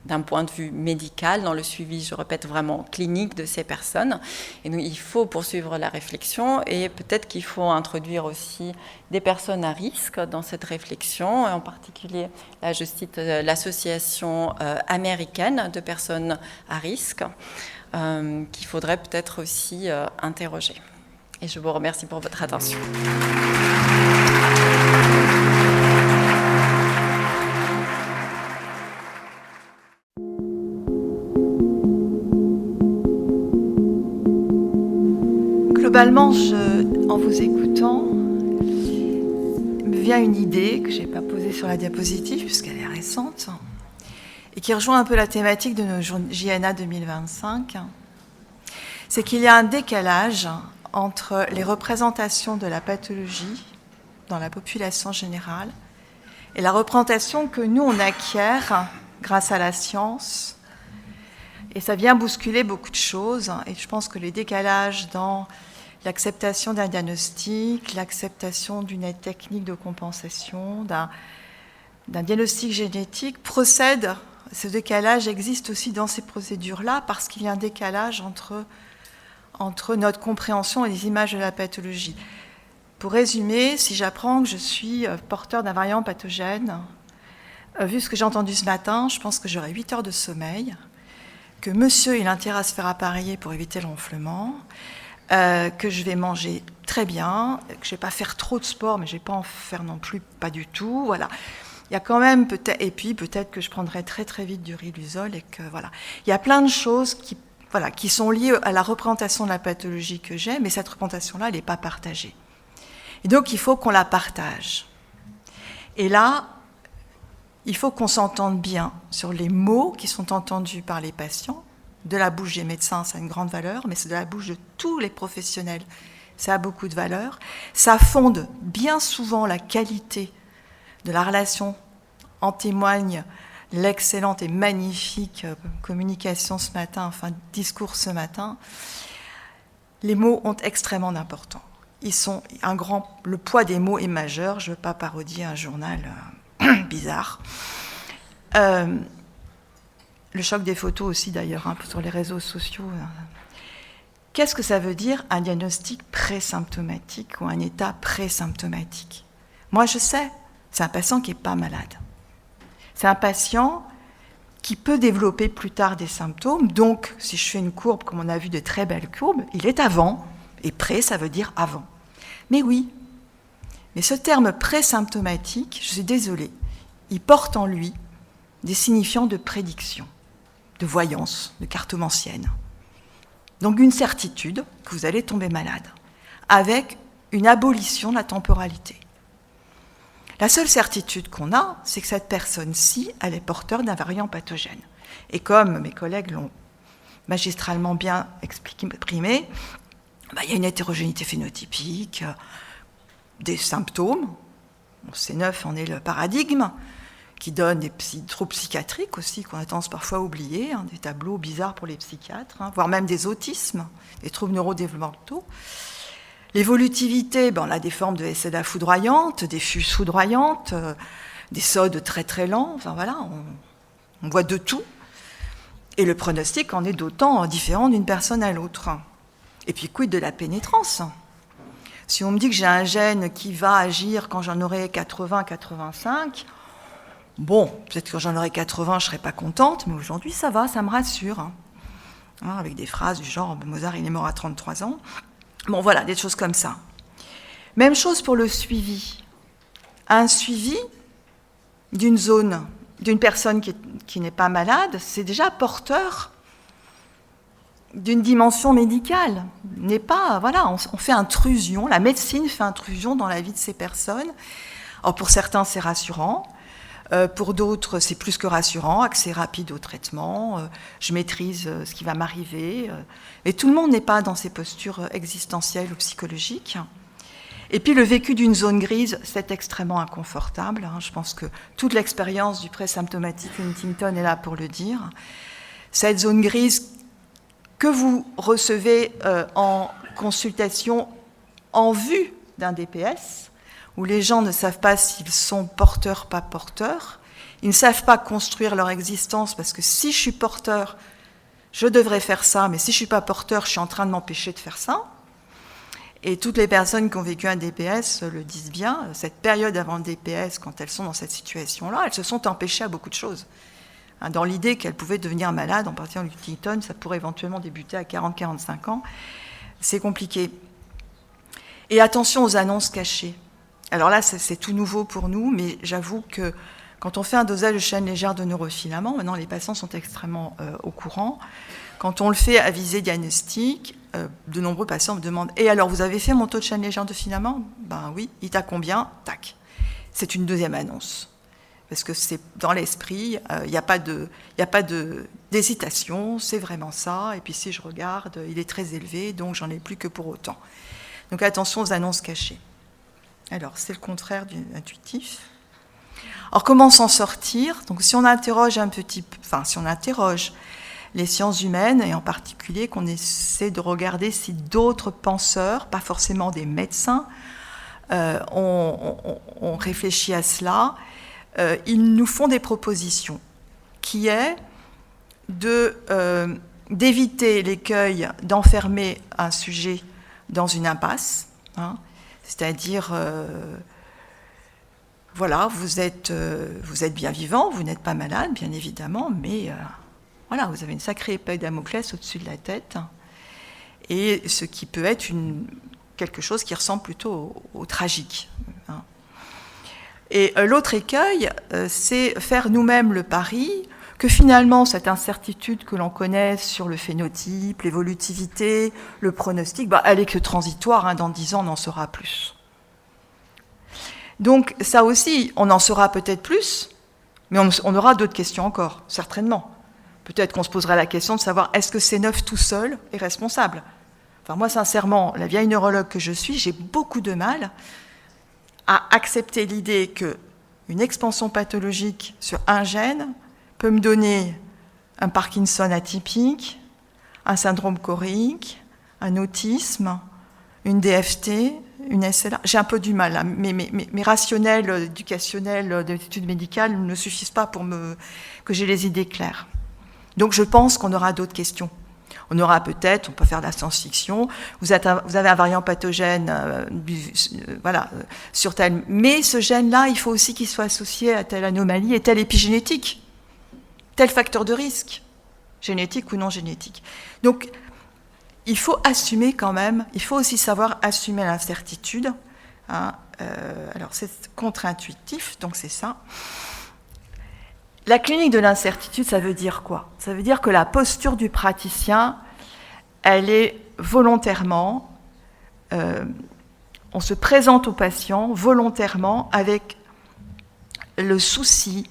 d'un point de vue médical, dans le suivi, je répète, vraiment clinique de ces personnes. Et donc, il faut poursuivre la réflexion et peut-être qu'il faut introduire aussi des personnes à risque dans cette réflexion, en particulier, là je cite l'association américaine de personnes à risque, qu'il faudrait peut-être aussi interroger. Et je vous remercie pour votre attention. Globalement, en vous écoutant, me vient une idée que je n'ai pas posée sur la diapositive puisqu'elle est récente et qui rejoint un peu la thématique de nos JNA 2025. C'est qu'il y a un décalage entre les représentations de la pathologie dans la population générale et la représentation que nous, on acquiert grâce à la science. Et ça vient bousculer beaucoup de choses. Et je pense que les décalages dans l'acceptation d'un diagnostic, l'acceptation d'une aide technique de compensation, d'un diagnostic génétique procède, ce décalage existe aussi dans ces procédures-là parce qu'il y a un décalage entre notre compréhension et les images de la pathologie. Pour résumer, si j'apprends que je suis porteur d'un variant pathogène, vu ce que j'ai entendu ce matin, je pense que j'aurai 8 heures de sommeil, que monsieur il a intérêt à se faire appareiller pour éviter le ronflement, que je vais manger très bien, que je ne vais pas faire trop de sport, mais je ne vais pas en faire non plus, pas du tout. Voilà. Il y a quand même peut-être, et puis peut-être que je prendrai très très vite du riluzole et que voilà. Il y a plein de choses qui sont liées à la représentation de la pathologie que j'ai, mais cette représentation-là, elle n'est pas partagée. Et donc il faut qu'on la partage. Et là, il faut qu'on s'entende bien sur les mots qui sont entendus par les patients. De la bouche des médecins, ça a une grande valeur, mais c'est de la bouche de tous les professionnels, ça a beaucoup de valeur. Ça fonde bien souvent la qualité de la relation. En témoigne l'excellente et magnifique communication ce matin, enfin discours ce matin. Les mots ont extrêmement d'importance. Le poids des mots est majeur, je ne veux pas parodier un journal bizarre. Le choc des photos aussi d'ailleurs, sur les réseaux sociaux. Qu'est-ce que ça veut dire un diagnostic présymptomatique ou un état présymptomatique ? Moi je sais, c'est un patient qui n'est pas malade. C'est un patient qui peut développer plus tard des symptômes. Donc si je fais une courbe, comme on a vu de très belles courbes, il est avant, et pré ça veut dire avant. Mais oui, Mais ce terme présymptomatique, je suis désolée, il porte en lui des signifiants de prédiction, de voyance, de cartomancienne. Donc une certitude que vous allez tomber malade, avec une abolition de la temporalité. La seule certitude qu'on a, c'est que cette personne-ci, elle est porteure d'un variant pathogène. Et comme mes collègues l'ont magistralement bien exprimé, il y a une hétérogénéité phénotypique, des symptômes, C9 en est le paradigme, qui donne des troubles psychiatriques aussi, qu'on a tendance parfois à oublier, des tableaux bizarres pour les psychiatres, voire même des autismes, des troubles neurodéveloppementaux. L'évolutivité, on a des formes de SLA foudroyantes, des fuses foudroyantes, des SOD très très lents, enfin voilà, on voit de tout. Et le pronostic en est d'autant différent d'une personne à l'autre. Et puis quid de la pénétrance ? Si on me dit que j'ai un gène qui va agir quand j'en aurai 80, 85, bon, peut-être que quand j'en aurai 80, je ne serai pas contente, mais aujourd'hui, ça va, ça me rassure. Avec des phrases du genre « Mozart, il est mort à 33 ans ». Bon, voilà, des choses comme ça. Même chose pour le suivi. Un suivi d'une zone, d'une personne qui n'est pas malade, c'est déjà porteur d'une dimension médicale. N'est pas, voilà, on fait intrusion, la médecine fait intrusion dans la vie de ces personnes. Alors pour certains, c'est rassurant. Pour d'autres, c'est plus que rassurant, accès rapide au traitement, je maîtrise ce qui va m'arriver. Et tout le monde n'est pas dans ces postures existentielles ou psychologiques. Et puis le vécu d'une zone grise, c'est extrêmement inconfortable. Je pense que toute l'expérience du présymptomatique Huntington est là pour le dire. Cette zone grise que vous recevez en consultation en vue d'un DPS, où les gens ne savent pas s'ils sont porteurs, pas porteurs. Ils ne savent pas construire leur existence, parce que si je suis porteur, je devrais faire ça, mais si je ne suis pas porteur, je suis en train de m'empêcher de faire ça. Et toutes les personnes qui ont vécu un DPS le disent bien, cette période avant le DPS, quand elles sont dans cette situation-là, elles se sont empêchées à beaucoup de choses. Dans l'idée qu'elles pouvaient devenir malades, en partant du Huntington, ça pourrait éventuellement débuter à 40-45 ans. C'est compliqué. Et attention aux annonces cachées. Alors là, c'est tout nouveau pour nous, mais j'avoue que quand on fait un dosage de chaîne légère de neurofilaments, maintenant les patients sont extrêmement au courant. Quand on le fait à visée diagnostique, de nombreux patients me demandent « Et alors, vous avez fait mon taux de chaîne légère de filaments ?» Ben oui, il t'a combien ? Tac. C'est une deuxième annonce. Parce que c'est dans l'esprit, il n'y a pas d'hésitation, c'est vraiment ça. Et puis si je regarde, il est très élevé, donc j'en ai plus que pour autant. Donc attention aux annonces cachées. Alors, c'est le contraire du intuitif. Alors, comment s'en sortir ? Donc, si on interroge si on interroge les sciences humaines, et en particulier qu'on essaie de regarder si d'autres penseurs, pas forcément des médecins, ont réfléchi à cela, ils nous font des propositions, qui est d'éviter l'écueil d'enfermer un sujet dans une impasse, c'est-à-dire, voilà, vous êtes bien vivant, vous n'êtes pas malade, bien évidemment, mais voilà, vous avez une sacrée épée de Damoclès au-dessus de la tête, et ce qui peut être quelque chose qui ressemble plutôt au tragique. Et l'autre écueil, c'est faire nous-mêmes le pari que finalement, cette incertitude que l'on connaît sur le phénotype, l'évolutivité, le pronostic, elle est que transitoire, dans 10 ans, on en saura plus. Donc ça aussi, on en saura peut-être plus, mais on aura d'autres questions encore, certainement. Peut-être qu'on se posera la question de savoir, est-ce que C9 tout seul est responsable ? Enfin, moi, sincèrement, la vieille neurologue que je suis, j'ai beaucoup de mal à accepter l'idée qu'une expansion pathologique sur un gène peut me donner un Parkinson atypique, un syndrome choréique, un autisme, une DFT, une SLA. J'ai un peu du mal. Mes rationnels éducationnels d'études médicales ne suffisent pas pour que j'ai les idées claires. Donc je pense qu'on aura d'autres questions. On aura peut-être, on peut faire de la science-fiction, vous avez un variant pathogène sur tel... Mais ce gène-là, il faut aussi qu'il soit associé à telle anomalie et telle épigénétique, tel facteur de risque, génétique ou non génétique. Donc, il faut assumer quand même, il faut aussi savoir assumer l'incertitude, alors c'est contre-intuitif, donc c'est ça. La clinique de l'incertitude, ça veut dire quoi? Ça veut dire que la posture du praticien, elle est volontairement, on se présente au patient volontairement avec le souci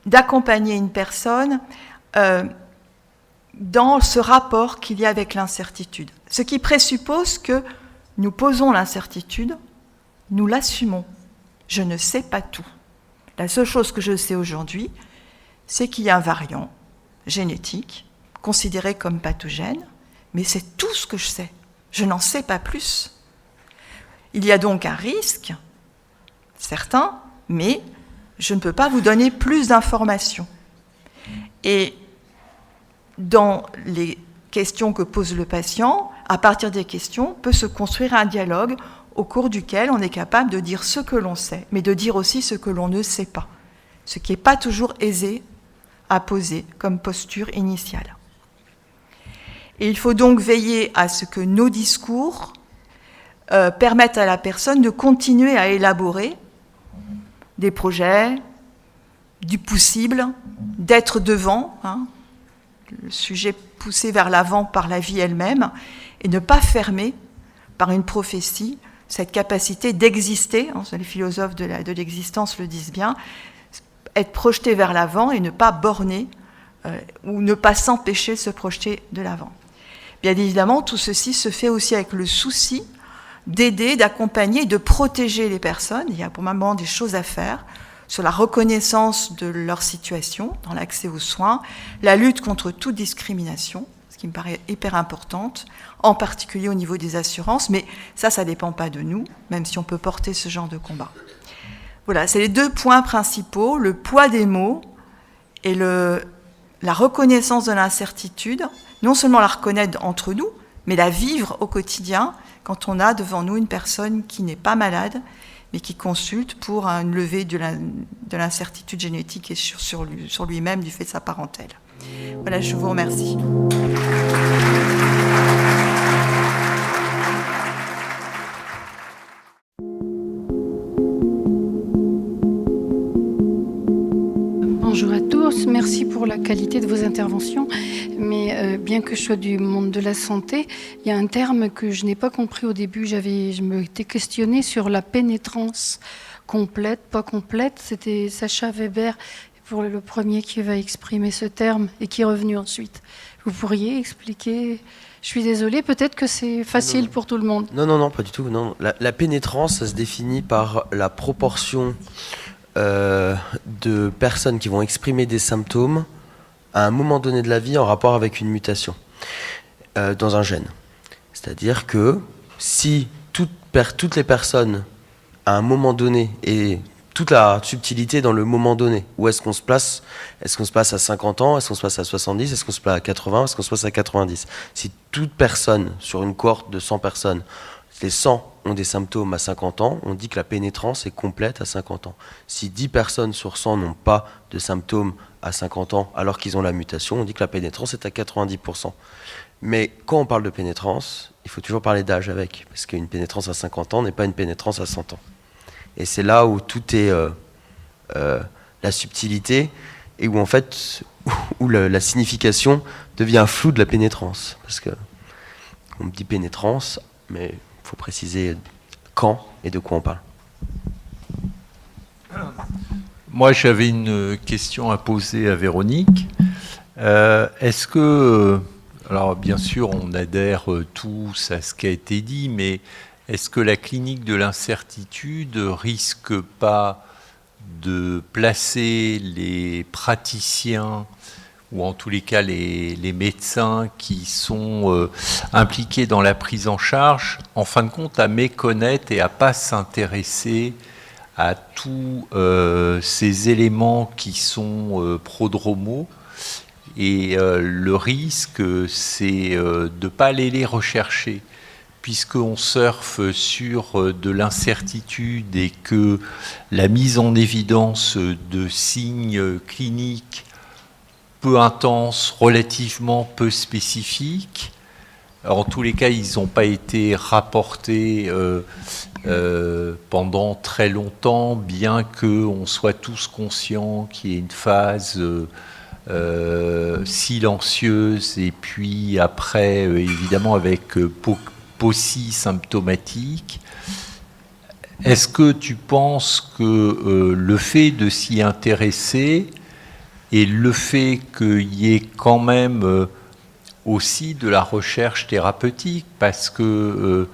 d'accompagner une personne dans ce rapport qu'il y a avec l'incertitude. Ce qui présuppose que nous posons l'incertitude, nous l'assumons. Je ne sais pas tout. La seule chose que je sais aujourd'hui, c'est qu'il y a un variant génétique considéré comme pathogène, mais c'est tout ce que je sais. Je n'en sais pas plus. Il y a donc un risque, certain, mais je ne peux pas vous donner plus d'informations. Et dans les questions que pose le patient, à partir des questions, peut se construire un dialogue au cours duquel on est capable de dire ce que l'on sait, mais de dire aussi ce que l'on ne sait pas, ce qui n'est pas toujours aisé à poser comme posture initiale. Et il faut donc veiller à ce que nos discours permettent à la personne de continuer à élaborer des projets, du possible, d'être devant, le sujet poussé vers l'avant par la vie elle-même, et ne pas fermer par une prophétie cette capacité d'exister, les philosophes de l'existence le disent bien, être projeté vers l'avant et ne pas borner ou ne pas s'empêcher de se projeter de l'avant. Bien évidemment, tout ceci se fait aussi avec le souci d'aider, d'accompagner, de protéger les personnes. Il y a pour le moment des choses à faire sur la reconnaissance de leur situation dans l'accès aux soins, la lutte contre toute discrimination, ce qui me paraît hyper importante, en particulier au niveau des assurances, mais ça ne dépend pas de nous, même si on peut porter ce genre de combat. Voilà, c'est les deux points principaux, le poids des mots et la reconnaissance de l'incertitude, non seulement la reconnaître entre nous, mais la vivre au quotidien quand on a devant nous une personne qui n'est pas malade, mais qui consulte pour une levée de l'incertitude génétique et sur lui-même du fait de sa parentèle. Voilà, je vous remercie. Bonjour à tous, merci pour la qualité de vos interventions. Mais bien que je sois du monde de la santé, il y a un terme que je n'ai pas compris au début. Je m'étais questionnée sur la pénétrance complète, pas complète. C'était Sacha Weber, pour le premier qui va exprimer ce terme et qui est revenu ensuite. Vous pourriez expliquer? Je suis désolée, peut-être que c'est facile pour tout le monde. Non, pas du tout. Non. La pénétrance, ça se définit par la proportion de personnes qui vont exprimer des symptômes à un moment donné de la vie en rapport avec une mutation dans un gène. C'est-à-dire que si toutes les personnes à un moment donné, et toute la subtilité dans le moment donné, où est-ce qu'on se place? Est-ce qu'on se place à 50 ans? Est-ce qu'on se place à 70? Est-ce qu'on se place à 80? Est-ce qu'on se place à 90? Si toute personne, sur une cohorte de 100 personnes, les 100 ont des symptômes à 50 ans, on dit que la pénétrance est complète à 50 ans. Si 10 personnes sur 100 n'ont pas de symptômes à 50 ans alors qu'ils ont la mutation, on dit que la pénétrance est à 90%. Mais quand on parle de pénétrance, il faut toujours parler d'âge avec, parce qu'une pénétrance à 50 ans n'est pas une pénétrance à 100 ans. Et c'est là où tout est la subtilité, et où en fait, où la signification devient floue de la pénétrance. Parce que on me dit pénétrance, mais il faut préciser quand et de quoi on parle. Moi, j'avais une question à poser à Véronique. Est-ce que, alors bien sûr, on adhère tous à ce qui a été dit, mais est-ce que la clinique de l'incertitude risque pas de placer les praticiens, ou en tous les cas les médecins qui sont impliqués dans la prise en charge, en fin de compte, à méconnaître et à pas s'intéresser à tous ces éléments qui sont prodromaux, et le risque, c'est de ne pas aller les rechercher, puisqu'on surfe sur de l'incertitude et que la mise en évidence de signes cliniques peu intenses, relativement peu spécifiques. Alors, en tous les cas, ils n'ont pas été rapportés pendant très longtemps, bien qu'on soit tous conscients qu'il y ait une phase silencieuse et puis après, évidemment, avec paucisymptomatique. Est-ce que tu penses que le fait de s'y intéresser et le fait qu'il y ait quand même aussi de la recherche thérapeutique, parce que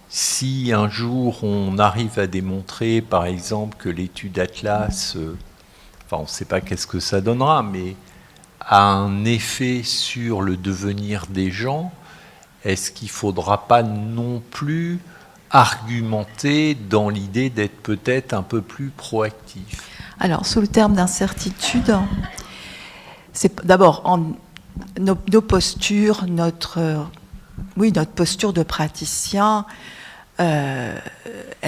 si un jour on arrive à démontrer, par exemple, que l'étude Atlas, on ne sait pas qu'est-ce que ça donnera, mais a un effet sur le devenir des gens, est-ce qu'il ne faudra pas non plus argumenter dans l'idée d'être peut-être un peu plus proactif? Alors, sous le terme d'incertitude, c'est d'abord nos postures, notre posture de praticien, elle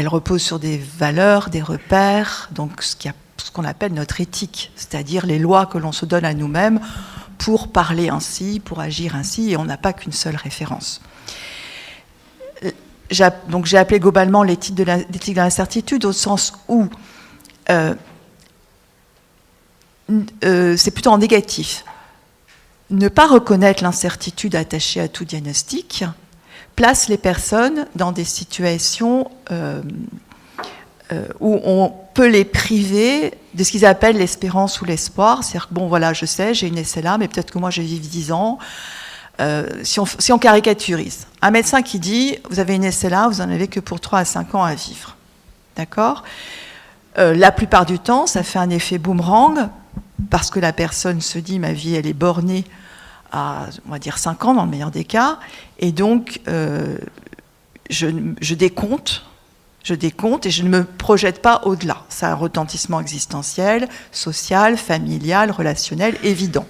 repose sur des valeurs, des repères, donc ce qu'on appelle notre éthique, c'est-à-dire les lois que l'on se donne à nous-mêmes pour parler ainsi, pour agir ainsi, et on n'a pas qu'une seule référence. Donc j'ai appelé globalement l'éthique de l'incertitude au sens où c'est plutôt en négatif. Ne pas reconnaître l'incertitude attachée à tout diagnostic place les personnes dans des situations où on peut les priver de ce qu'ils appellent l'espérance ou l'espoir. C'est-à-dire que, bon, voilà, je sais, j'ai une SLA, mais peut-être que moi, je vais vivre 10 ans. Si on caricaturise, un médecin qui dit « vous avez une SLA, vous n'en avez que pour 3 à 5 ans à vivre ». D'accord ? La plupart du temps, ça fait un effet boomerang, parce que la personne se dit « ma vie, elle est bornée à, on va dire, 5 ans, dans le meilleur des cas », et donc je décompte et je ne me projette pas au-delà. Ça a un retentissement existentiel, social, familial, relationnel, évident.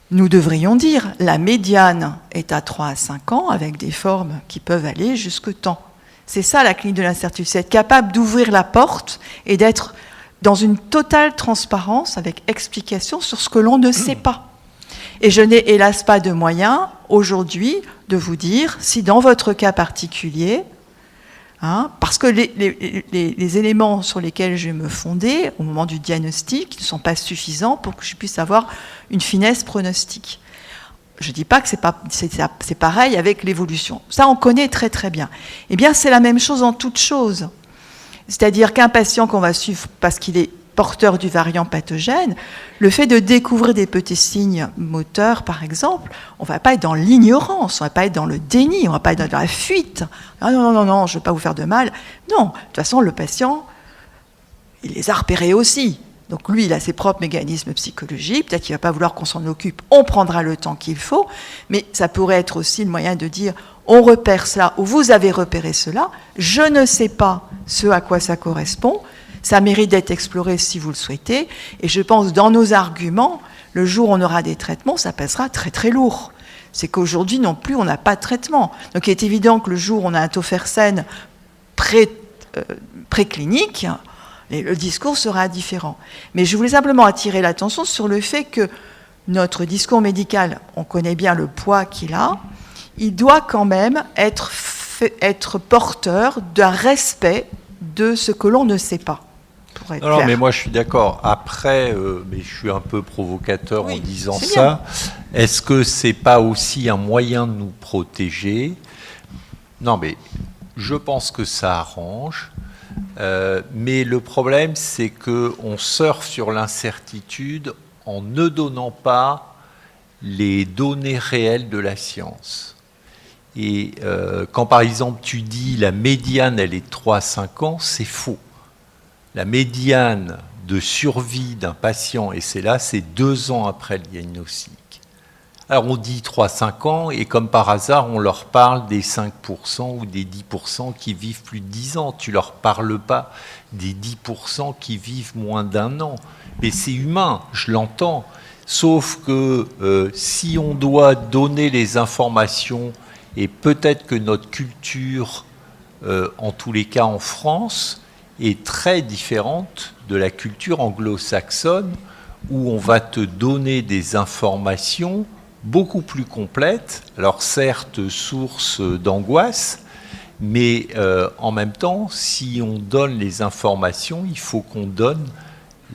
Nous devrions dire, la médiane est à 3 à 5 ans, avec des formes qui peuvent aller jusque temps. C'est ça la clinique de l'incertitude, c'est être capable d'ouvrir la porte et d'être dans une totale transparence avec explication sur ce que l'on ne sait pas. Et je n'ai hélas pas de moyens aujourd'hui de vous dire si dans votre cas particulier, parce que les éléments sur lesquels je vais me fonder au moment du diagnostic ne sont pas suffisants pour que je puisse avoir une finesse pronostique. Je ne dis pas que c'est pareil avec l'évolution. Ça, on connaît très très bien. Eh bien, c'est la même chose en toute chose. C'est-à-dire qu'un patient qu'on va suivre parce qu'il est porteur du variant pathogène, le fait de découvrir des petits signes moteurs, par exemple, on ne va pas être dans l'ignorance, on ne va pas être dans le déni, on ne va pas être dans la fuite. Ah non, je ne veux pas vous faire de mal. Non, de toute façon, le patient, il les a repérés aussi. Donc lui, il a ses propres mécanismes psychologiques, peut-être qu'il ne va pas vouloir qu'on s'en occupe, on prendra le temps qu'il faut, mais ça pourrait être aussi le moyen de dire, on repère cela, ou vous avez repéré cela, je ne sais pas ce à quoi ça correspond, ça mérite d'être exploré si vous le souhaitez, et je pense dans nos arguments, le jour où on aura des traitements, ça passera très très lourd. C'est qu'aujourd'hui non plus, on n'a pas de traitement. Donc il est évident que le jour où on a un tofersen préclinique, le discours sera différent. Mais je voulais simplement attirer l'attention sur le fait que notre discours médical, on connaît bien le poids qu'il a, il doit quand même être porteur d'un respect de ce que l'on ne sait pas. Non, mais moi je suis d'accord. Après, mais je suis un peu provocateur en disant ça. Bien. Est-ce que c'est pas aussi un moyen de nous protéger ? Non, mais je pense que ça arrange. Mais le problème, c'est qu'on surfe sur l'incertitude en ne donnant pas les données réelles de la science. Et quand par exemple tu dis la médiane, elle est de 3 à 5 ans, c'est faux. La médiane de survie d'un patient, et c'est 2 ans après le diagnostic. Alors on dit 3-5 ans, et comme par hasard, on leur parle des 5% ou des 10% qui vivent plus de 10 ans. Tu ne leur parles pas des 10% qui vivent moins d'1 an. Mais c'est humain, je l'entends. Sauf que si on doit donner les informations, et peut-être que notre culture, en tous les cas en France, est très différente de la culture anglo-saxonne, où on va te donner des informations beaucoup plus complète, alors certes source d'angoisse, Mais en même temps, si on donne les informations, il faut qu'on donne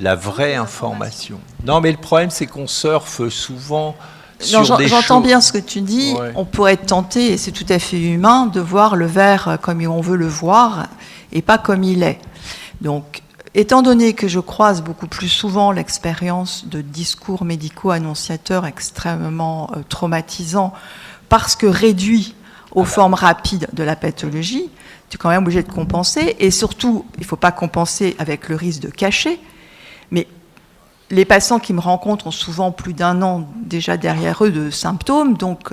la vraie information. Non, mais le problème, c'est qu'on surfe souvent sur des choses... J'entends bien ce que tu dis. Ouais. On pourrait être tenté, et c'est tout à fait humain, de voir le verre comme on veut le voir et pas comme il est. Donc, étant donné que je croise beaucoup plus souvent l'expérience de discours médicaux annonciateurs extrêmement traumatisants parce que réduits aux formes rapides de la pathologie, tu es quand même obligé de compenser. Et surtout, il ne faut pas compenser avec le risque de cacher. Mais les patients qui me rencontrent ont souvent plus d'1 an déjà derrière eux de symptômes. Donc,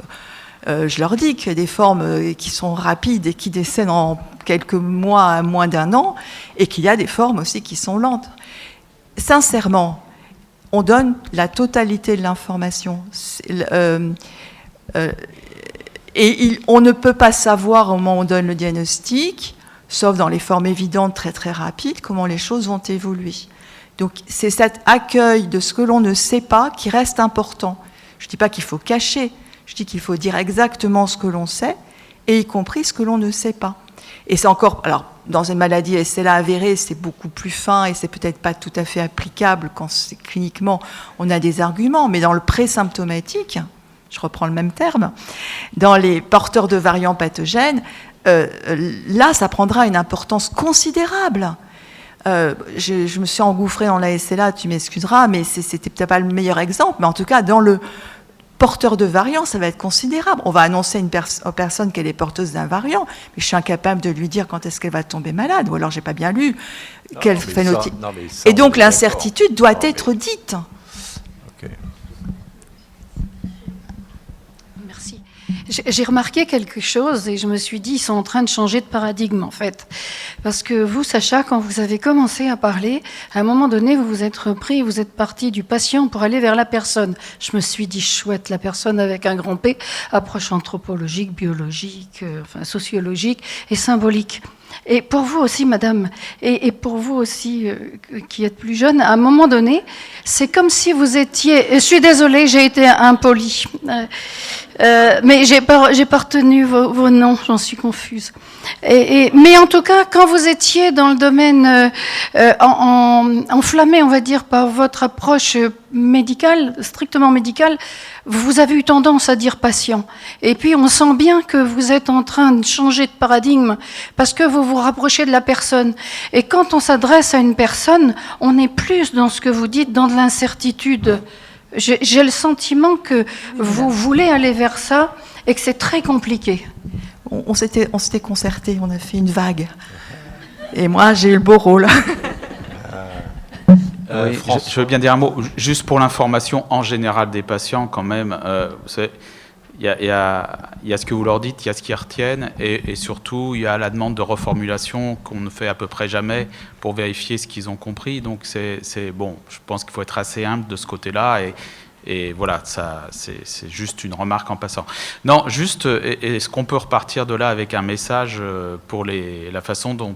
je leur dis qu'il y a des formes qui sont rapides et qui décèdent en quelques mois à moins d'1 an, et qu'il y a des formes aussi qui sont lentes. Sincèrement, on donne la totalité de l'information. On ne peut pas savoir au moment où on donne le diagnostic, sauf dans les formes évidentes très très rapides, comment les choses vont évoluer. Donc c'est cet accueil de ce que l'on ne sait pas qui reste important. Je ne dis pas qu'il faut cacher, je dis qu'il faut dire exactement ce que l'on sait, et y compris ce que l'on ne sait pas. Et c'est encore, alors dans une maladie SLA avérée, c'est beaucoup plus fin et c'est peut-être pas tout à fait applicable quand cliniquement on a des arguments, mais dans le présymptomatique, je reprends le même terme, dans les porteurs de variants pathogènes, là ça prendra une importance considérable. Je me suis engouffrée dans la SLA, tu m'excuseras, mais c'était peut-être pas le meilleur exemple, mais en tout cas dans le porteur de variant, ça va être considérable. On va annoncer aux personnes qu'elle est porteuse d'un variant, mais je suis incapable de lui dire quand est-ce qu'elle va tomber malade, ou alors j'ai pas bien lu quel phénotype. Et donc l'incertitude doit être dite. Okay. Merci. J'ai remarqué quelque chose et je me suis dit, ils sont en train de changer de paradigme en fait. Parce que vous, Sacha, quand vous avez commencé à parler, à un moment donné, vous vous êtes repris, vous êtes parti du patient pour aller vers la personne. Je me suis dit, chouette, la personne avec un grand P, approche anthropologique, biologique, sociologique et symbolique. Et pour vous aussi, madame, et pour vous aussi, qui êtes plus jeune, à un moment donné, c'est comme si vous étiez... Je suis désolée, j'ai été impolie. Mais j'ai pas retenu vos noms, j'en suis confuse. Mais en tout cas, quand vous étiez dans le domaine enflammé, on va dire, par votre approche médicale, strictement médicale, vous avez eu tendance à dire patient. Et puis on sent bien que vous êtes en train de changer de paradigme parce que vous vous rapprochez de la personne. Et quand on s'adresse à une personne, on est plus dans ce que vous dites, dans de l'incertitude. J'ai le sentiment que vous voulez aller vers ça et que c'est très compliqué. On s'était concertés, on a fait une vague. Et moi, j'ai eu le beau rôle. Oui, je veux bien dire un mot, juste pour l'information en général des patients quand même. Il y a ce que vous leur dites, il y a ce qu'ils retiennent, et surtout il y a la demande de reformulation qu'on ne fait à peu près jamais pour vérifier ce qu'ils ont compris. Donc c'est bon, je pense qu'il faut être assez humble de ce côté-là, et voilà, ça c'est juste une remarque en passant. Non, juste, est-ce qu'on peut repartir de là avec un message pour la façon dont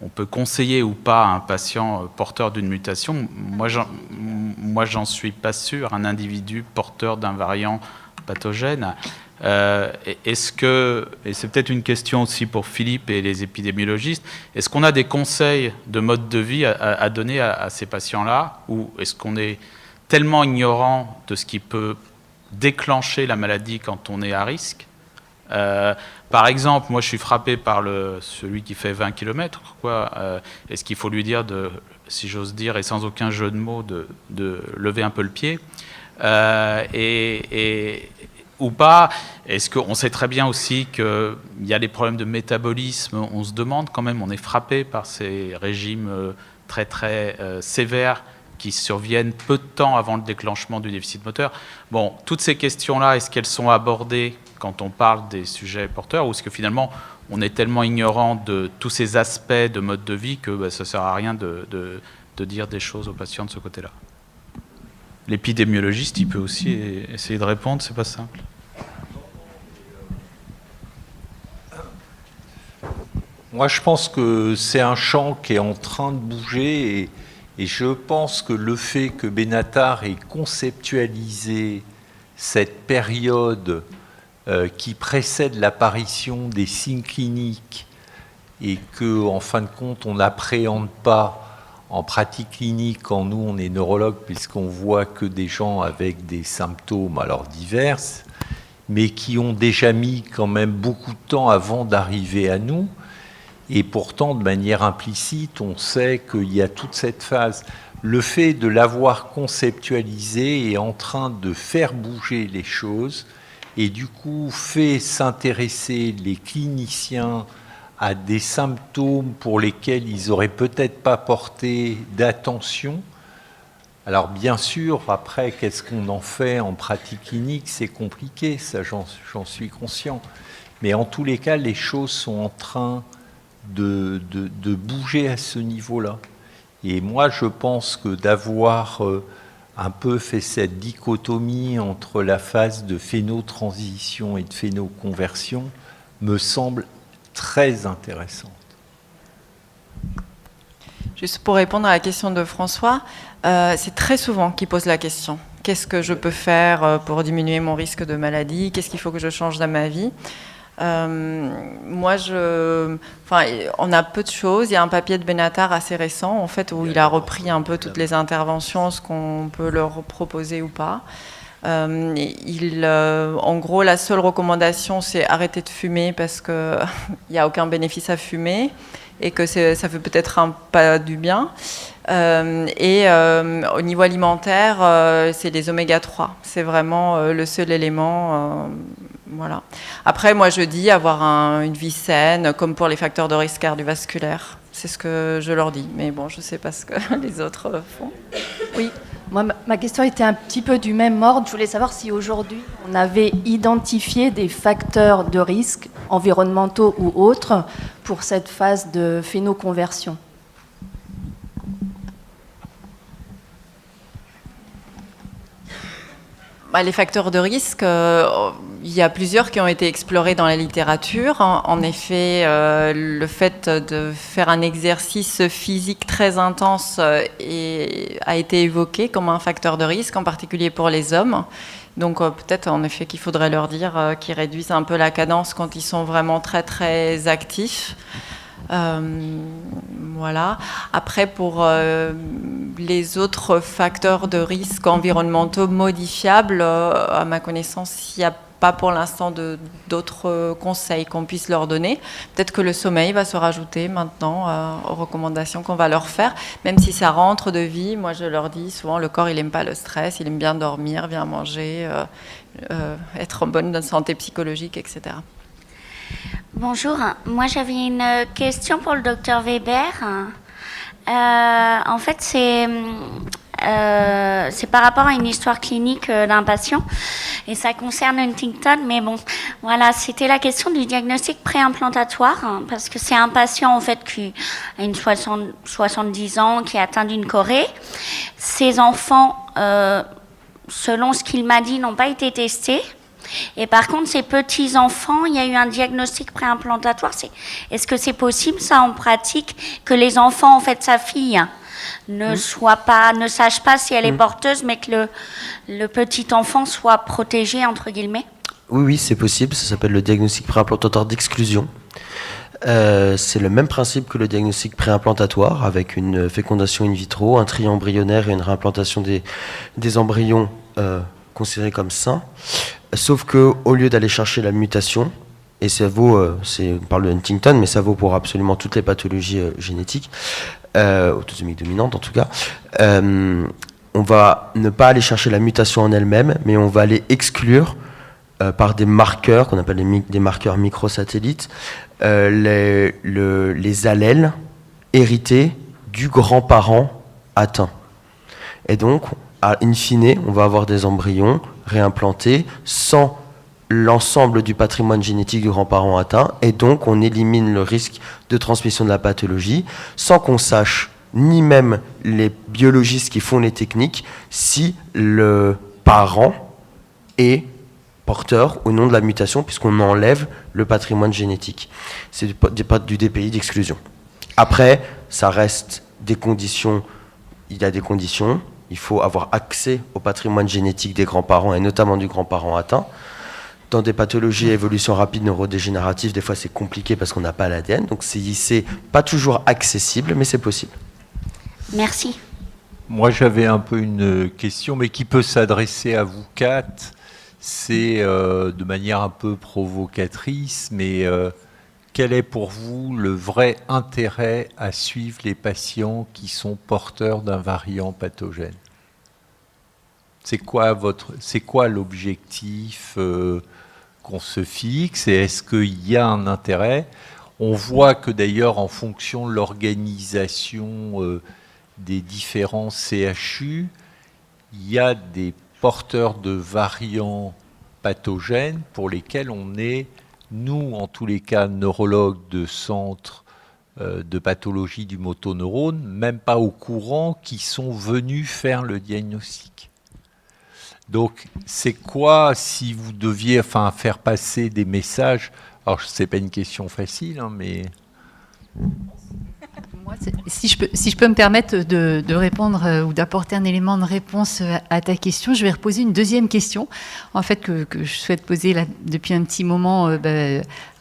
on peut conseiller ou pas un patient porteur d'une mutation? Moi, j'en suis pas sûr. Un individu porteur d'un variant pathogène, est-ce que, et c'est peut-être une question aussi pour Philippe et les épidémiologistes, est-ce qu'on a des conseils de mode de vie à donner à ces patients-là, ou est-ce qu'on est tellement ignorant de ce qui peut déclencher la maladie quand on est à risque? Par exemple, moi je suis frappé par celui qui fait 20 km. Est-ce qu'il faut lui dire, si j'ose dire, et sans aucun jeu de mots, de lever un peu le pied ou pas? Est-ce qu'on sait très bien aussi qu'il y a des problèmes de métabolisme? On se demande quand même, on est frappé par ces régimes très très sévères qui surviennent peu de temps avant le déclenchement du déficit moteur. Bon, toutes ces questions-là, est-ce qu'elles sont abordées quand on parle des sujets porteurs, ou est-ce que finalement on est tellement ignorant de tous ces aspects de mode de vie que ça ne sert à rien de dire des choses aux patients de ce côté-là? L'épidémiologiste, il peut aussi essayer de répondre, c'est pas simple. Moi, je pense que c'est un champ qui est en train de bouger, et je pense que le fait que Benatar ait conceptualisé cette période qui précède l'apparition des signes cliniques et que, en fin de compte, on n'appréhende pas en pratique clinique quand nous, on est neurologue, puisqu'on voit que des gens avec des symptômes, alors divers, mais qui ont déjà mis quand même beaucoup de temps avant d'arriver à nous. Et pourtant, de manière implicite, on sait qu'il y a toute cette phase. Le fait de l'avoir conceptualisé est en train de faire bouger les choses et du coup fait s'intéresser les cliniciens à des symptômes pour lesquels ils n'auraient peut-être pas porté d'attention. Alors bien sûr, après, qu'est-ce qu'on en fait en pratique clinique? C'est compliqué, ça j'en suis conscient. Mais en tous les cas, les choses sont en train de bouger à ce niveau-là. Et moi, je pense que d'avoir un peu fait cette dichotomie entre la phase de phénotransition et de phénoconversion me semble très intéressante. Juste pour répondre à la question de François, c'est très souvent qu'il pose la question. Qu'est-ce que je peux faire pour diminuer mon risque de maladie? Qu'est-ce qu'il faut que je change dans ma vie? Moi, on a peu de choses. Il y a un papier de Benatar assez récent, en fait, où il a repris un peu toutes les interventions, ce qu'on peut leur proposer ou pas. En gros, la seule recommandation, c'est arrêter de fumer parce qu'il n'y a aucun bénéfice à fumer et que ça fait peut-être pas du bien. Au niveau alimentaire, c'est les oméga 3. C'est vraiment le seul élément. Voilà. Après, moi, je dis avoir une vie saine, comme pour les facteurs de risque cardiovasculaire. C'est ce que je leur dis. Mais bon, je ne sais pas ce que les autres font. Oui, moi, ma question était un petit peu du même ordre. Je voulais savoir si aujourd'hui, on avait identifié des facteurs de risque, environnementaux ou autres, pour cette phase de phénoconversion. Les facteurs de risque, il y a plusieurs qui ont été explorés dans la littérature. En effet, le fait de faire un exercice physique très intense a été évoqué comme un facteur de risque, en particulier pour les hommes. Donc peut-être en effet qu'il faudrait leur dire qu'ils réduisent un peu la cadence quand ils sont vraiment très très actifs. Voilà. Après, pour les autres facteurs de risque environnementaux modifiables, à ma connaissance, il n'y a pas pour l'instant d'autres conseils qu'on puisse leur donner. Peut-être que le sommeil va se rajouter maintenant aux recommandations qu'on va leur faire, même si ça rentre de vie. Moi, je leur dis souvent, le corps, il n'aime pas le stress, il aime bien dormir, bien manger, être en bonne santé psychologique, etc. Bonjour, moi j'avais une question pour le docteur Weber. En fait, c'est par rapport à une histoire clinique d'un patient et ça concerne Huntington, mais bon, voilà, c'était la question du diagnostic préimplantatoire parce que c'est un patient en fait qui a une 70 ans, qui est atteint d'une chorée. Ses enfants, selon ce qu'il m'a dit, n'ont pas été testés. Et par contre, ces petits-enfants, il y a eu un diagnostic préimplantatoire. Est-ce que c'est possible, ça, en pratique, que les enfants, en fait, sa fille, ne sachent pas si elle est porteuse, mais que le petit-enfant soit protégé, entre guillemets? Oui, c'est possible. Ça s'appelle le diagnostic préimplantatoire d'exclusion. C'est le même principe que le diagnostic préimplantatoire, avec une fécondation in vitro, un tri embryonnaire et une réimplantation des embryons considérés comme sains. Sauf qu'au lieu d'aller chercher la mutation, et ça vaut, on parle de Huntington, mais ça vaut pour absolument toutes les pathologies génétiques, autosomiques dominantes en tout cas, on va ne pas aller chercher la mutation en elle-même, mais on va aller exclure par des marqueurs, qu'on appelle des marqueurs microsatellites, les allèles hérités du grand-parent atteint. Et donc, in fine, on va avoir des embryons réimplantés sans l'ensemble du patrimoine génétique du grand-parent atteint, et donc on élimine le risque de transmission de la pathologie sans qu'on sache, ni même les biologistes qui font les techniques, si le parent est porteur ou non de la mutation, puisqu'on enlève le patrimoine génétique. C'est du DPI d'exclusion. Après, ça reste des conditions, il y a des conditions. Il faut avoir accès au patrimoine génétique des grands-parents et notamment du grand-parent atteint. dans des pathologies à évolution rapide neurodégénérative, des fois c'est compliqué parce qu'on n'a pas l'ADN. Donc c'est pas toujours accessible, mais c'est possible. Merci. Moi, j'avais un peu une question, mais qui peut s'adresser à vous quatre. C'est de manière un peu provocatrice, mais quel est pour vous le vrai intérêt à suivre les patients qui sont porteurs d'un variant pathogène ? C'est quoi l'objectif qu'on se fixe et est-ce qu'il y a un intérêt ? On voit que d'ailleurs, en fonction de l'organisation des différents CHU, il y a des porteurs de variants pathogènes pour lesquels on est, nous en tous les cas, neurologues de centre de pathologie du motoneurone, même pas au courant qui sont venus faire le diagnostic. Donc c'est quoi, si vous deviez faire passer des messages, alors ce n'est pas une question facile, hein, mais... Moi, si je peux me permettre de répondre ou d'apporter un élément de réponse à ta question, je vais reposer une deuxième question, en fait, que je souhaite poser là, depuis un petit moment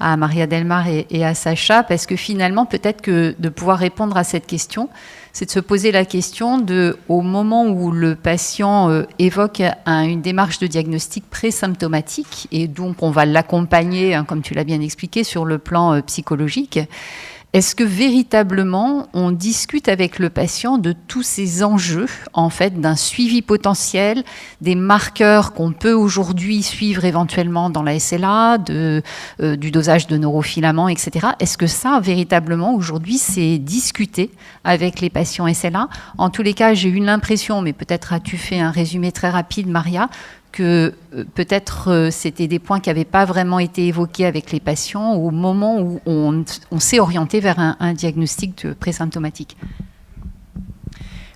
à Maria Delmar et à Sacha, parce que finalement, peut-être que de pouvoir répondre à cette question, c'est de se poser la question au moment où le patient évoque une démarche de diagnostic pré-symptomatique, et donc on va l'accompagner, comme tu l'as bien expliqué, sur le plan psychologique. Est-ce que véritablement on discute avec le patient de tous ces enjeux, en fait, d'un suivi potentiel, des marqueurs qu'on peut aujourd'hui suivre éventuellement dans la SLA, du dosage de neurofilaments, etc. Est-ce que ça, véritablement, aujourd'hui, c'est discuté avec les patients SLA ? En tous les cas, j'ai eu l'impression, mais peut-être as-tu fait un résumé très rapide, Maria, que peut-être c'était des points qui n'avaient pas vraiment été évoqués avec les patients au moment où on s'est orienté vers un diagnostic présymptomatique.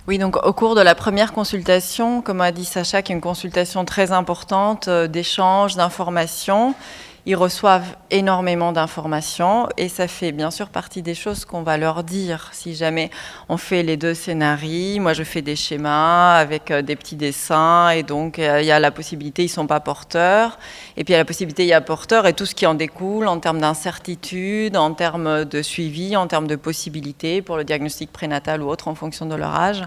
Oui, donc au cours de la première consultation, comme a dit Sacha, qui est une consultation très importante d'échange, d'informations, ils reçoivent énormément d'informations et ça fait bien sûr partie des choses qu'on va leur dire. Si jamais on fait les deux scénarios, moi je fais des schémas avec des petits dessins et donc il y a la possibilité, ils ne sont pas porteurs. Et puis il y a la possibilité, il y a porteurs et tout ce qui en découle en termes d'incertitude, en termes de suivi, en termes de possibilités pour le diagnostic prénatal ou autre en fonction de leur âge.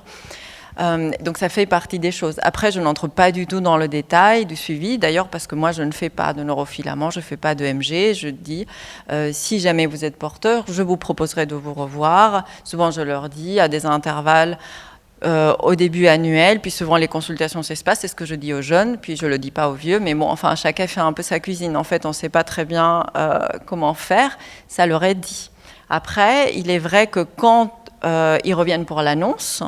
Donc ça fait partie des choses. Après, je n'entre pas du tout dans le détail du suivi, d'ailleurs parce que moi je ne fais pas de neurofilaments, je ne fais pas de MG, je dis si jamais vous êtes porteur, je vous proposerai de vous revoir. Souvent je leur dis à des intervalles au début annuel, puis souvent les consultations s'espacent, c'est ce que je dis aux jeunes, puis je ne le dis pas aux vieux, mais bon, enfin chacun fait un peu sa cuisine, en fait on ne sait pas très bien comment faire, ça leur est dit. Après, il est vrai que quand ils reviennent pour l'annonce,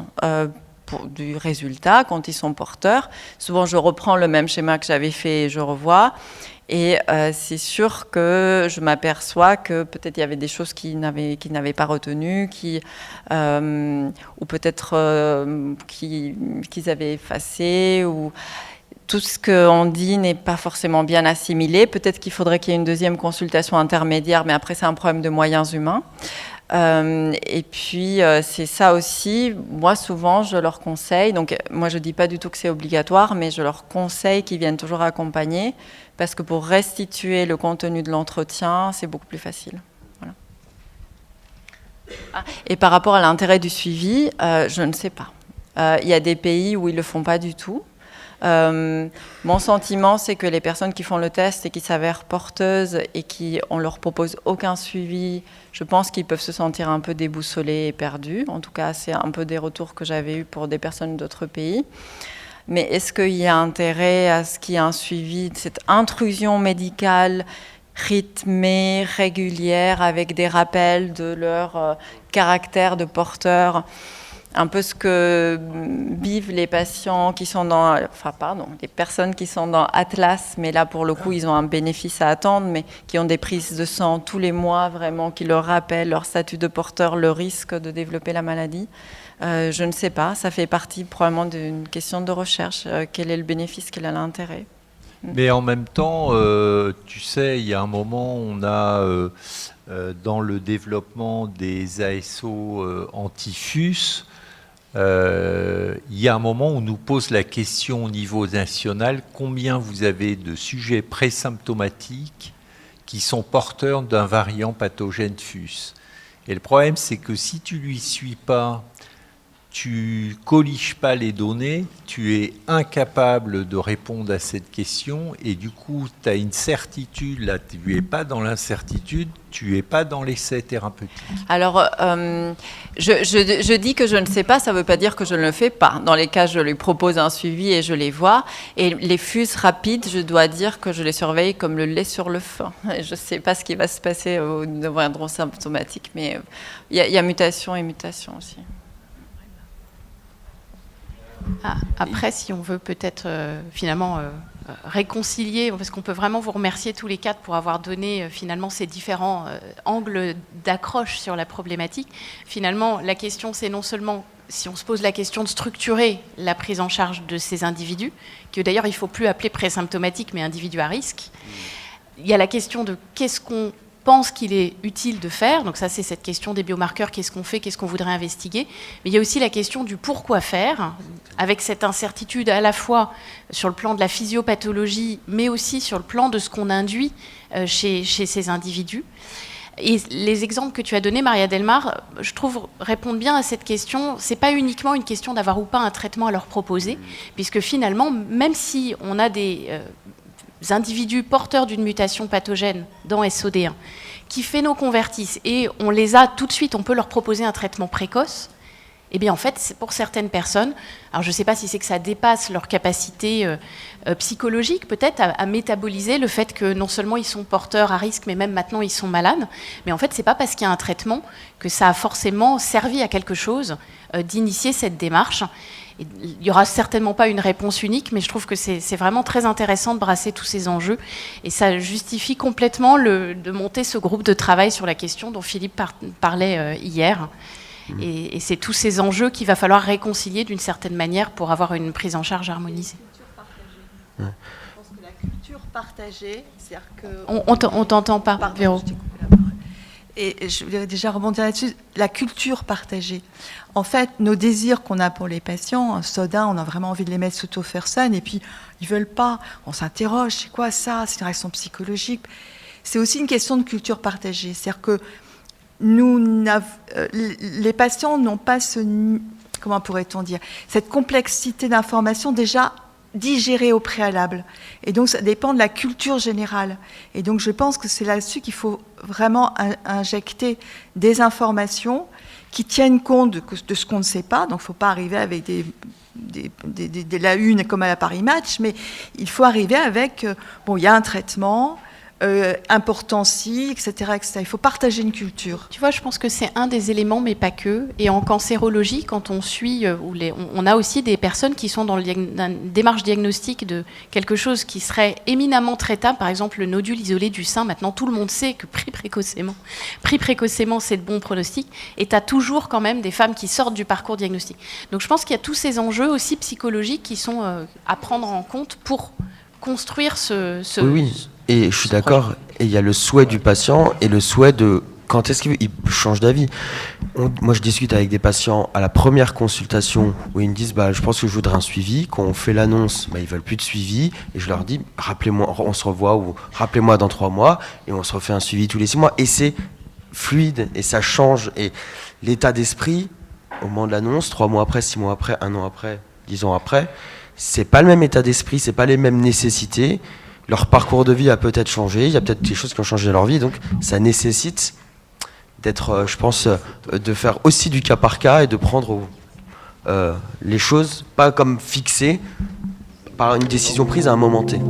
du résultat, quand ils sont porteurs. Souvent, je reprends le même schéma que j'avais fait et je revois. Et c'est sûr que je m'aperçois que peut-être il y avait des choses qu'ils n'avaient pas retenues, ou peut-être qu'ils avaient effacées, ou tout ce qu'on dit n'est pas forcément bien assimilé. Peut-être qu'il faudrait qu'il y ait une deuxième consultation intermédiaire, mais après, c'est un problème de moyens humains. Et puis c'est ça aussi, moi souvent je leur conseille, donc moi je dis pas du tout que c'est obligatoire, mais je leur conseille qu'ils viennent toujours accompagner, parce que pour restituer le contenu de l'entretien, c'est beaucoup plus facile. Voilà. Et par rapport à l'intérêt du suivi, je ne sais pas. Il y a des pays où ils le font pas du tout. Mon sentiment, c'est que les personnes qui font le test et qui s'avèrent porteuses et qui on leur propose aucun suivi, je pense qu'ils peuvent se sentir un peu déboussolés et perdus. En tout cas, c'est un peu des retours que j'avais eus pour des personnes d'autres pays. Mais est-ce qu'il y a intérêt à ce qu'il y ait un suivi de cette intrusion médicale rythmée, régulière, avec des rappels de leur caractère de porteur ? Un peu ce que vivent les patients qui sont les personnes qui sont dans Atlas, mais là pour le coup ils ont un bénéfice à attendre, mais qui ont des prises de sang tous les mois vraiment, qui leur rappellent leur statut de porteur, le risque de développer la maladie. Je ne sais pas, ça fait partie probablement d'une question de recherche. Quel est le bénéfice, quel est l'intérêt ? Mais en même temps, tu sais, il y a un moment, on a dans le développement des ASO anti-FUS, il y y a un moment où on nous pose la question au niveau national, combien vous avez de sujets présymptomatiques qui sont porteurs d'un variant pathogène FUS. Et le problème, c'est que si tu ne lui suis pas, tu colliges pas les données, tu es incapable de répondre à cette question et du coup, tu as une certitude, là, tu n'es pas dans l'incertitude, tu n'es pas dans l'essai thérapeutique. Alors, je dis que je ne sais pas, ça ne veut pas dire que je ne le fais pas. Dans les cas, je lui propose un suivi et je les vois. Et les FUS rapides, je dois dire que je les surveille comme le lait sur le feu. Je ne sais pas ce qui va se passer au syndrome symptomatique, mais il y a mutation et mutation aussi. Après, si on veut peut-être finalement réconcilier, parce qu'on peut vraiment vous remercier tous les quatre pour avoir donné finalement ces différents angles d'accroche sur la problématique. Finalement, la question, c'est non seulement, si on se pose la question de structurer la prise en charge de ces individus, que d'ailleurs il ne faut plus appeler présymptomatiques, mais individus à risque. Il y a la question de qu'est-ce qu'on pense qu'il est utile de faire. Donc ça, c'est cette question des biomarqueurs, qu'est-ce qu'on fait, qu'est-ce qu'on voudrait investiguer. Mais il y a aussi la question du pourquoi faire, avec cette incertitude à la fois sur le plan de la physiopathologie, mais aussi sur le plan de ce qu'on induit chez ces individus. Et les exemples que tu as donnés, Maria Delmar, je trouve répondent bien à cette question. C'est pas uniquement une question d'avoir ou pas un traitement à leur proposer, puisque finalement, même si on a des individus porteurs d'une mutation pathogène dans SOD1 qui phénoconvertissent et on les a tout de suite, on peut leur proposer un traitement précoce, eh bien en fait, pour certaines personnes, alors je ne sais pas si c'est que ça dépasse leur capacité psychologique peut-être à métaboliser le fait que non seulement ils sont porteurs à risque, mais même maintenant ils sont malades, mais en fait c'est pas parce qu'il y a un traitement que ça a forcément servi à quelque chose d'initier cette démarche. Il n'y aura certainement pas une réponse unique, mais je trouve que c'est vraiment très intéressant de brasser tous ces enjeux. Et ça justifie complètement de monter ce groupe de travail sur la question dont Philippe parlait hier. Et c'est tous ces enjeux qu'il va falloir réconcilier d'une certaine manière pour avoir une prise en charge harmonisée. Je pense que la culture partagée, c'est-à-dire que... On t'entend pas, Véro. Et je voulais déjà rebondir là-dessus, la culture partagée. En fait, nos désirs qu'on a pour les patients, SOD1, on a vraiment envie de les mettre sous tofersen, et puis ils veulent pas. On s'interroge, c'est quoi ça? C'est une réaction psychologique. C'est aussi une question de culture partagée. C'est-à-dire que les patients n'ont pas comment pourrait-on dire, cette complexité d'informations déjà digérée au préalable. Et donc, ça dépend de la culture générale. Et donc, je pense que c'est là-dessus qu'il faut vraiment injecter des informations qui tiennent compte de ce qu'on ne sait pas. Donc, il ne faut pas arriver avec des lacunes comme à la Paris Match, mais il faut arriver avec, bon, il y a un traitement, important si, etc., etc. Il faut partager une culture. Tu vois, je pense que c'est un des éléments, mais pas que. Et en cancérologie, quand on suit, on a aussi des personnes qui sont dans une démarche diagnostique de quelque chose qui serait éminemment traitable, par exemple le nodule isolé du sein. Maintenant, tout le monde sait que pris précocement, c'est de bons pronostics. Et tu as toujours quand même des femmes qui sortent du parcours diagnostique. Donc je pense qu'il y a tous ces enjeux aussi psychologiques qui sont à prendre en compte pour construire Oui. Et je suis d'accord, et il y a le souhait du patient et le souhait de quand est-ce qu'il change d'avis. Moi, je discute avec des patients à la première consultation où ils me disent je pense que je voudrais un suivi. Quand on fait l'annonce, ils veulent plus de suivi. Et je leur dis rappelez-moi, on se revoit ou rappelez-moi dans 3 mois et on se refait un suivi tous les 6 mois. Et c'est fluide et ça change. Et l'état d'esprit, au moment de l'annonce, 3 mois après, 6 mois après, 1 an après, 10 ans après, c'est pas le même état d'esprit, c'est pas les mêmes nécessités. Leur parcours de vie a peut-être changé, il y a peut-être des choses qui ont changé dans leur vie, donc ça nécessite d'être, je pense, de faire aussi du cas par cas et de prendre les choses pas comme fixées par une décision prise à un moment T.